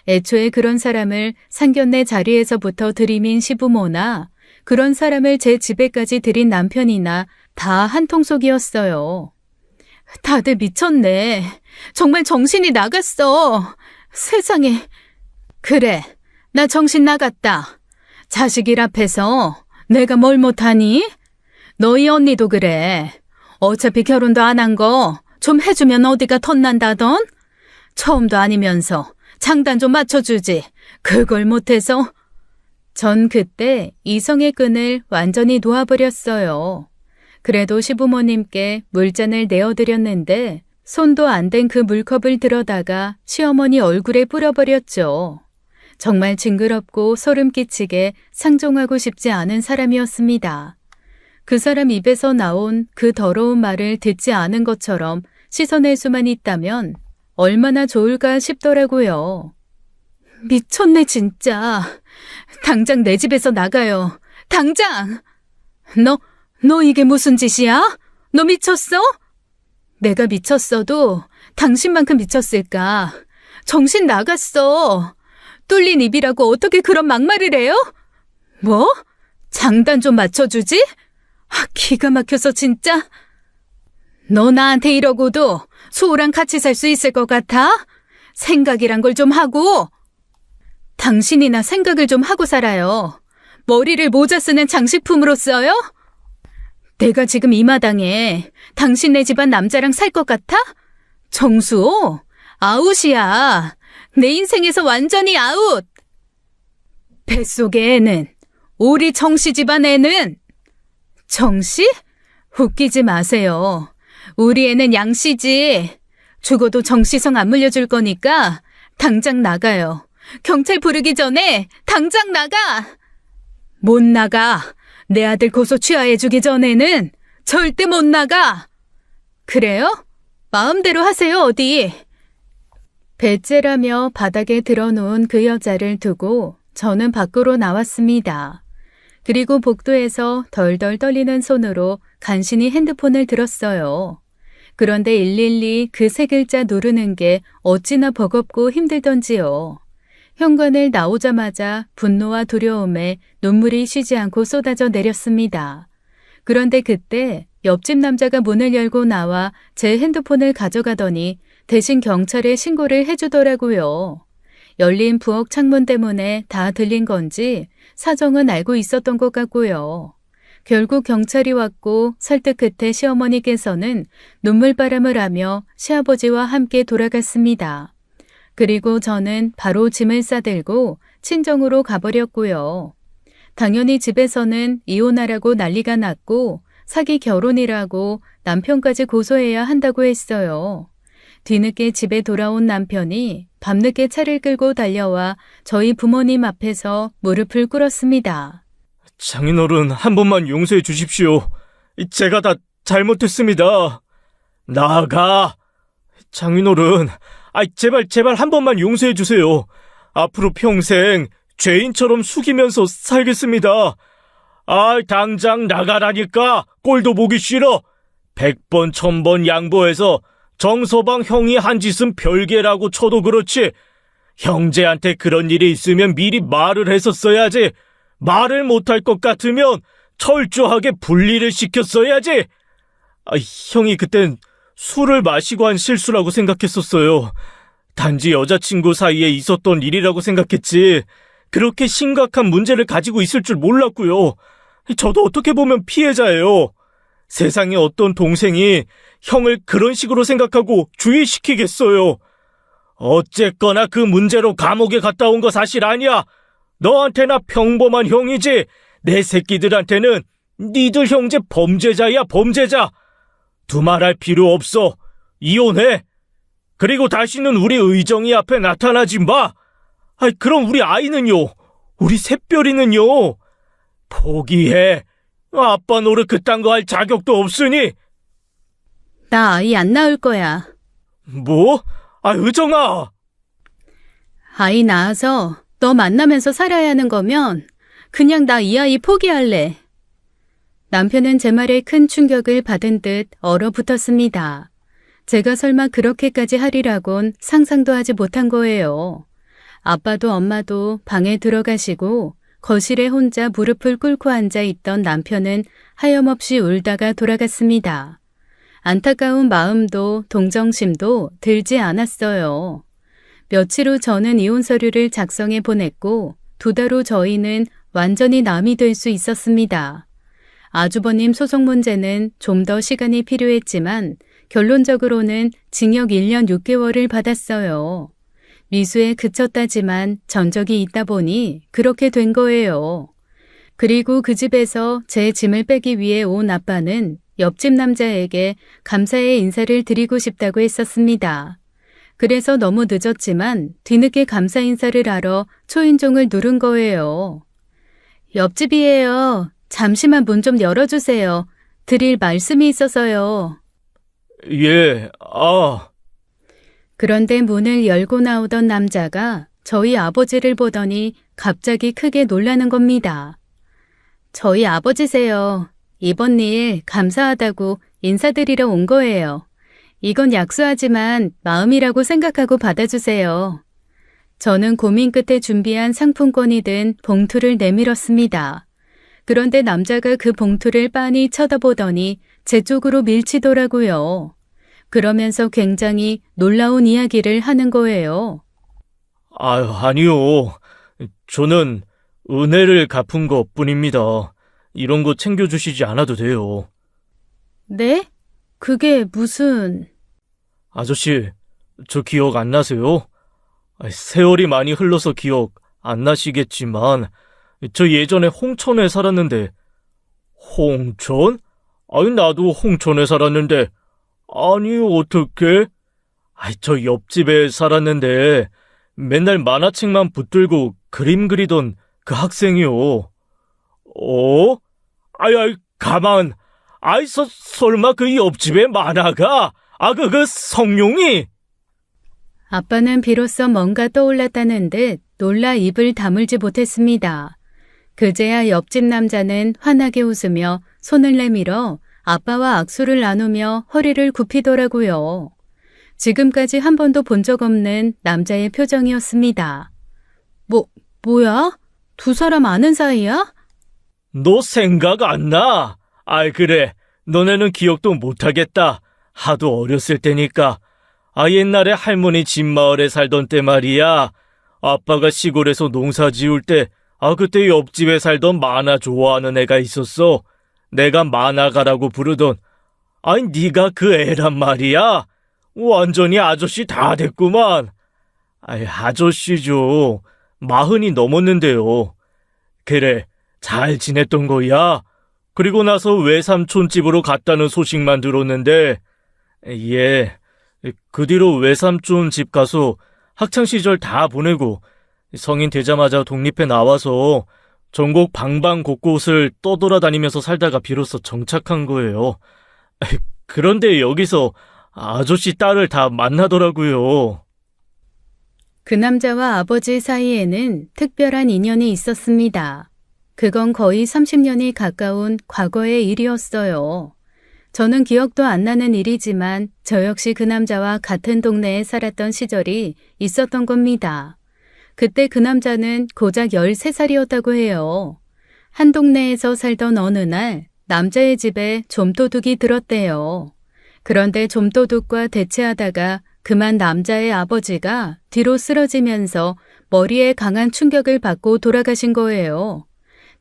애초에 그런 사람을 상견례 자리에서부터 들이민 시부모나 그런 사람을 제 집에까지 들인 남편이나 다 한통속이었어요. 다들 미쳤네. 정말 정신이 나갔어. 세상에. 그래, 나 정신 나갔다. 자식일 앞에서 내가 뭘 못하니? 너희 언니도 그래. 어차피 결혼도 안 한 거 좀 해주면 어디가 덧난다던? 처음도 아니면서 장단 좀 맞춰주지. 그걸 못해서. 전 그때 이성의 끈을 완전히 놓아버렸어요. 그래도 시부모님께 물잔을 내어드렸는데 손도 안 댄 그 물컵을 들어다가 시어머니 얼굴에 뿌려버렸죠. 정말 징그럽고 소름 끼치게 상종하고 싶지 않은 사람이었습니다. 그 사람 입에서 나온 그 더러운 말을 듣지 않은 것처럼 씻어낼 수만 있다면 얼마나 좋을까 싶더라고요. 미쳤네 진짜. 당장 내 집에서 나가요. 당장! 너 이게 무슨 짓이야? 너 미쳤어? 내가 미쳤어도 당신만큼 미쳤을까? 정신 나갔어. 뚫린 입이라고 어떻게 그런 막말을 해요? 뭐? 장단 좀 맞춰주지? 기가 막혀서 진짜. 너 나한테 이러고도 소우랑 같이 살 수 있을 것 같아? 생각이란 걸 좀 하고. 당신이나 생각을 좀 하고 살아요. 머리를 모자 쓰는 장식품으로 써요? 내가 지금 이 마당에 당신네 집안 남자랑 살 것 같아? 정수호, 아웃이야. 내 인생에서 완전히 아웃. 뱃속의 애는, 우리 정씨 집안 애는. 정씨? 웃기지 마세요. 우리 애는 양씨지. 죽어도 정씨성 안 물려줄 거니까 당장 나가요. 경찰 부르기 전에 당장 나가. 못 나가. 내 아들 고소 취하해주기 전에는 절대 못 나가. 그래요? 마음대로 하세요 어디. 배째라며 바닥에 드러놓은 그 여자를 두고 저는 밖으로 나왔습니다. 그리고 복도에서 덜덜 떨리는 손으로 간신히 핸드폰을 들었어요. 그런데 112 그 세 글자 누르는 게 어찌나 버겁고 힘들던지요. 현관을 나오자마자 분노와 두려움에 눈물이 쉬지 않고 쏟아져 내렸습니다. 그런데 그때 옆집 남자가 문을 열고 나와 제 핸드폰을 가져가더니 대신 경찰에 신고를 해주더라고요. 열린 부엌 창문 때문에 다 들린 건지 사정은 알고 있었던 것 같고요. 결국 경찰이 왔고 설득 끝에 시어머니께서는 눈물바람을 하며 시아버지와 함께 돌아갔습니다. 그리고 저는 바로 짐을 싸들고 친정으로 가버렸고요. 당연히 집에서는 이혼하라고 난리가 났고 사기 결혼이라고 남편까지 고소해야 한다고 했어요. 뒤늦게 집에 돌아온 남편이 밤늦게 차를 끌고 달려와 저희 부모님 앞에서 무릎을 꿇었습니다. 장인어른 한 번만 용서해 주십시오. 제가 다 잘못했습니다. 나가! 장인어른, 제발 한 번만 용서해 주세요. 앞으로 평생 죄인처럼 숙이면서 살겠습니다. 당장 나가라니까. 꼴도 보기 싫어. 100번 1000번 양보해서 정서방 형이 한 짓은 별개라고 쳐도 그렇지. 형제한테 그런 일이 있으면 미리 말을 했었어야지. 말을 못할 것 같으면 철저하게 분리를 시켰어야지. 형이 그땐 술을 마시고 한 실수라고 생각했었어요. 단지 여자친구 사이에 있었던 일이라고 생각했지. 그렇게 심각한 문제를 가지고 있을 줄 몰랐고요. 저도 어떻게 보면 피해자예요. 세상에 어떤 동생이 형을 그런 식으로 생각하고 주의시키겠어요. 어쨌거나 그 문제로 감옥에 갔다 온 거 사실 아니야. 너한테나 평범한 형이지. 내 새끼들한테는 니들 형제 범죄자야, 범죄자. 두말할 필요 없어. 이혼해. 그리고 다시는 우리 의정이 앞에 나타나지 마. 그럼 우리 아이는요? 우리 샛별이는요? 포기해. 아빠 노릇 그딴 거 할 자격도 없으니. 나 아이 안 낳을 거야. 뭐? 의정아. 아이 낳아서 너 만나면서 살아야 하는 거면 그냥 나 이 아이 포기할래. 남편은 제 말에 큰 충격을 받은 듯 얼어붙었습니다. 제가 설마 그렇게까지 하리라곤 상상도 하지 못한 거예요. 아빠도 엄마도 방에 들어가시고 거실에 혼자 무릎을 꿇고 앉아 있던 남편은 하염없이 울다가 돌아갔습니다. 안타까운 마음도 동정심도 들지 않았어요. 며칠 후 저는 이혼 서류를 작성해 보냈고 2달 후 저희는 완전히 남이 될 수 있었습니다. 아주버님 소송 문제는 좀 더 시간이 필요했지만 결론적으로는 징역 1년 6개월을 받았어요. 미수에 그쳤다지만 전적이 있다 보니 그렇게 된 거예요. 그리고 그 집에서 제 짐을 빼기 위해 온 아빠는 옆집 남자에게 감사의 인사를 드리고 싶다고 했었습니다. 그래서 너무 늦었지만 뒤늦게 감사 인사를 하러 초인종을 누른 거예요. 옆집이에요. 잠시만 문 좀 열어주세요. 드릴 말씀이 있어서요. 예, 그런데 문을 열고 나오던 남자가 저희 아버지를 보더니 갑자기 크게 놀라는 겁니다. 저희 아버지세요. 이번 일 감사하다고 인사드리러 온 거예요. 이건 약소하지만 마음이라고 생각하고 받아주세요. 저는 고민 끝에 준비한 상품권이 든 봉투를 내밀었습니다. 그런데 남자가 그 봉투를 빤히 쳐다보더니 제 쪽으로 밀치더라고요. 그러면서 굉장히 놀라운 이야기를 하는 거예요. 아니요. 저는 은혜를 갚은 것 뿐입니다. 이런 거 챙겨주시지 않아도 돼요. 네? 그게 무슨... 아저씨, 저 기억 안 나세요? 세월이 많이 흘러서 기억 안 나시겠지만 저 예전에 홍천에 살았는데. 홍천? 나도 홍천에 살았는데. 아니, 어떡해? 저 옆집에 살았는데 맨날 만화책만 붙들고 그림 그리던 그 학생이요. 가만. 설마 그 옆집에 만화가? 그 성룡이? 아빠는 비로소 뭔가 떠올랐다는 듯 놀라 입을 다물지 못했습니다. 그제야 옆집 남자는 환하게 웃으며 손을 내밀어 아빠와 악수를 나누며 허리를 굽히더라고요. 지금까지 한 번도 본 적 없는 남자의 표정이었습니다. 뭐야? 두 사람 아는 사이야? 너 생각 안 나? 그래. 너네는 기억도 못하겠다. 하도 어렸을 때니까. 옛날에 할머니 집 마을에 살던 때 말이야. 아빠가 시골에서 농사 지을 때 그때 옆집에 살던 만화 좋아하는 애가 있었어. 내가 만화가라고 부르던. 네가 그 애란 말이야. 완전히 아저씨 다 됐구만. 아저씨죠. 40이 넘었는데요. 그래, 잘 지냈던 거야. 그리고 나서 외삼촌 집으로 갔다는 소식만 들었는데, 예, 그 뒤로 외삼촌 집 가서 학창시절 다 보내고 성인 되자마자 독립해 나와서 전국 방방곳곳을 떠돌아다니면서 살다가 비로소 정착한 거예요. 그런데 여기서 아저씨 딸을 다 만나더라고요. 그 남자와 아버지 사이에는 특별한 인연이 있었습니다. 그건 거의 30년이 가까운 과거의 일이었어요. 저는 기억도 안 나는 일이지만 저 역시 그 남자와 같은 동네에 살았던 시절이 있었던 겁니다. 그때 그 남자는 고작 13살이었다고 해요. 한 동네에서 살던 어느 날 남자의 집에 좀도둑이 들었대요. 그런데 좀도둑과 대치하다가 그만 남자의 아버지가 뒤로 쓰러지면서 머리에 강한 충격을 받고 돌아가신 거예요.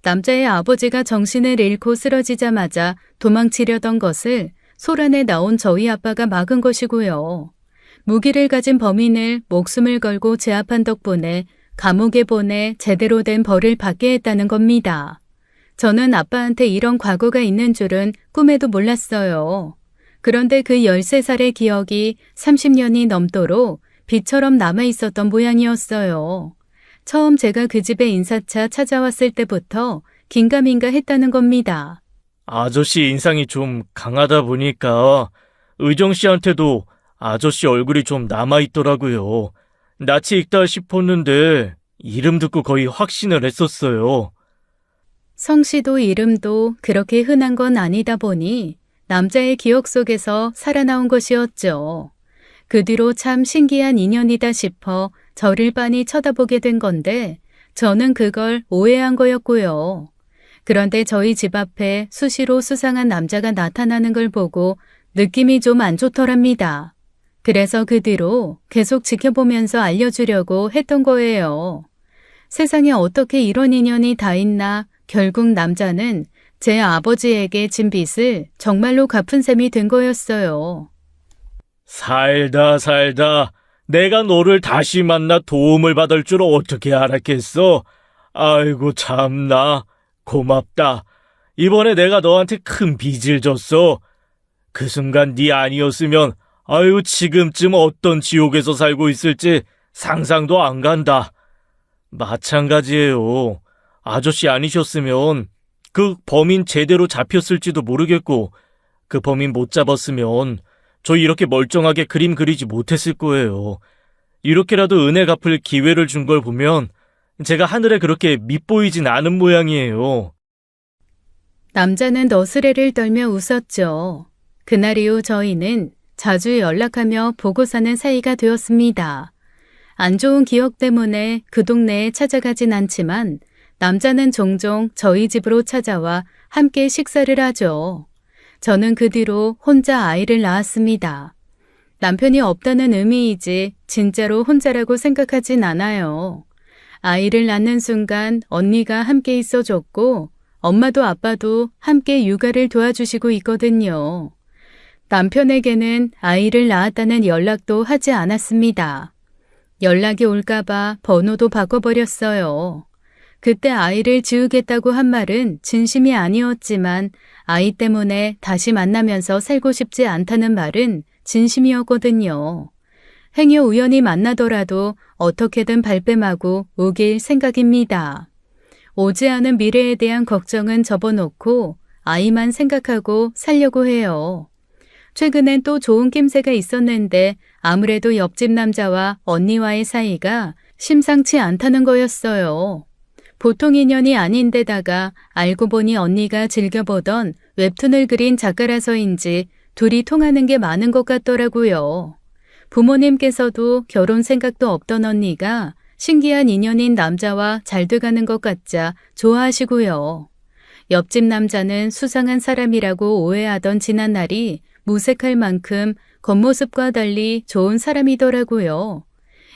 남자의 아버지가 정신을 잃고 쓰러지자마자 도망치려던 것을 소란에 나온 저희 아빠가 막은 것이고요. 무기를 가진 범인을 목숨을 걸고 제압한 덕분에 감옥에 보내 제대로 된 벌을 받게 했다는 겁니다. 저는 아빠한테 이런 과거가 있는 줄은 꿈에도 몰랐어요. 그런데 그 13살의 기억이 30년이 넘도록 빛처럼 남아 있었던 모양이었어요. 처음 제가 그 집에 인사차 찾아왔을 때부터 긴가민가 했다는 겁니다. 아저씨 인상이 좀 강하다 보니까 의정 씨한테도 아저씨 얼굴이 좀 남아있더라고요. 낯이 익다 싶었는데 이름 듣고 거의 확신을 했었어요. 성씨도 이름도 그렇게 흔한 건 아니다 보니 남자의 기억 속에서 살아나온 것이었죠. 그 뒤로 참 신기한 인연이다 싶어 저를 빤히 쳐다보게 된 건데 저는 그걸 오해한 거였고요. 그런데 저희 집 앞에 수시로 수상한 남자가 나타나는 걸 보고 느낌이 좀 안 좋더랍니다. 그래서 그 뒤로 계속 지켜보면서 알려주려고 했던 거예요. 세상에 어떻게 이런 인연이 다 있나. 결국 남자는 제 아버지에게 진 빚을 정말로 갚은 셈이 된 거였어요. 살다 내가 너를 다시 만나 도움을 받을 줄 어떻게 알았겠어? 아이고 참나 고맙다. 이번에 내가 너한테 큰 빚을 졌어. 그 순간 네 아니었으면 아유 지금쯤 어떤 지옥에서 살고 있을지 상상도 안 간다. 마찬가지예요. 아저씨 아니셨으면 그 범인 제대로 잡혔을지도 모르겠고 그 범인 못 잡았으면 저 이렇게 멀쩡하게 그림 그리지 못했을 거예요. 이렇게라도 은혜 갚을 기회를 준 걸 보면 제가 하늘에 그렇게 밉보이진 않은 모양이에요. 남자는 너스레를 떨며 웃었죠. 그날 이후 저희는 자주 연락하며 보고 사는 사이가 되었습니다. 안 좋은 기억 때문에 그 동네에 찾아가진 않지만 남자는 종종 저희 집으로 찾아와 함께 식사를 하죠. 저는 그 뒤로 혼자 아이를 낳았습니다. 남편이 없다는 의미이지 진짜로 혼자라고 생각하진 않아요. 아이를 낳는 순간 언니가 함께 있어줬고 엄마도 아빠도 함께 육아를 도와주시고 있거든요. 남편에게는 아이를 낳았다는 연락도 하지 않았습니다. 연락이 올까봐 번호도 바꿔버렸어요. 그때 아이를 지우겠다고 한 말은 진심이 아니었지만 아이 때문에 다시 만나면서 살고 싶지 않다는 말은 진심이었거든요. 행여 우연히 만나더라도 어떻게든 발뺌하고 우길 생각입니다. 오지 않은 미래에 대한 걱정은 접어놓고 아이만 생각하고 살려고 해요. 최근엔 또 좋은 낌새가 있었는데 아무래도 옆집 남자와 언니와의 사이가 심상치 않다는 거였어요. 보통 인연이 아닌데다가 알고 보니 언니가 즐겨보던 웹툰을 그린 작가라서인지 둘이 통하는 게 많은 것 같더라고요. 부모님께서도 결혼 생각도 없던 언니가 신기한 인연인 남자와 잘 돼가는 것 같자 좋아하시고요. 옆집 남자는 수상한 사람이라고 오해하던 지난날이 무색할 만큼 겉모습과 달리 좋은 사람이더라고요.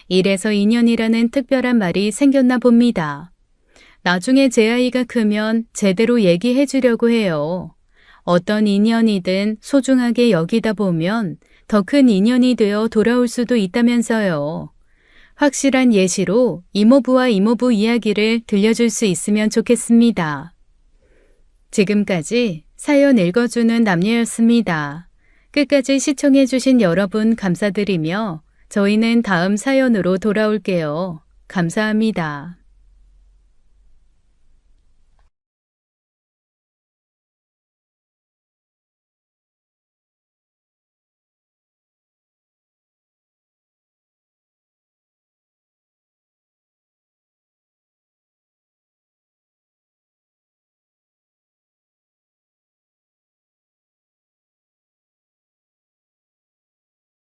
이래서 인연이라는 특별한 말이 생겼나 봅니다. 나중에 제 아이가 크면 제대로 얘기해 주려고 해요. 어떤 인연이든 소중하게 여기다 보면 더 큰 인연이 되어 돌아올 수도 있다면서요. 확실한 예시로 이모부와 이모부 이야기를 들려줄 수 있으면 좋겠습니다. 지금까지 사연 읽어주는 남녀였습니다. 끝까지 시청해 주신 여러분 감사드리며 저희는 다음 사연으로 돌아올게요. 감사합니다.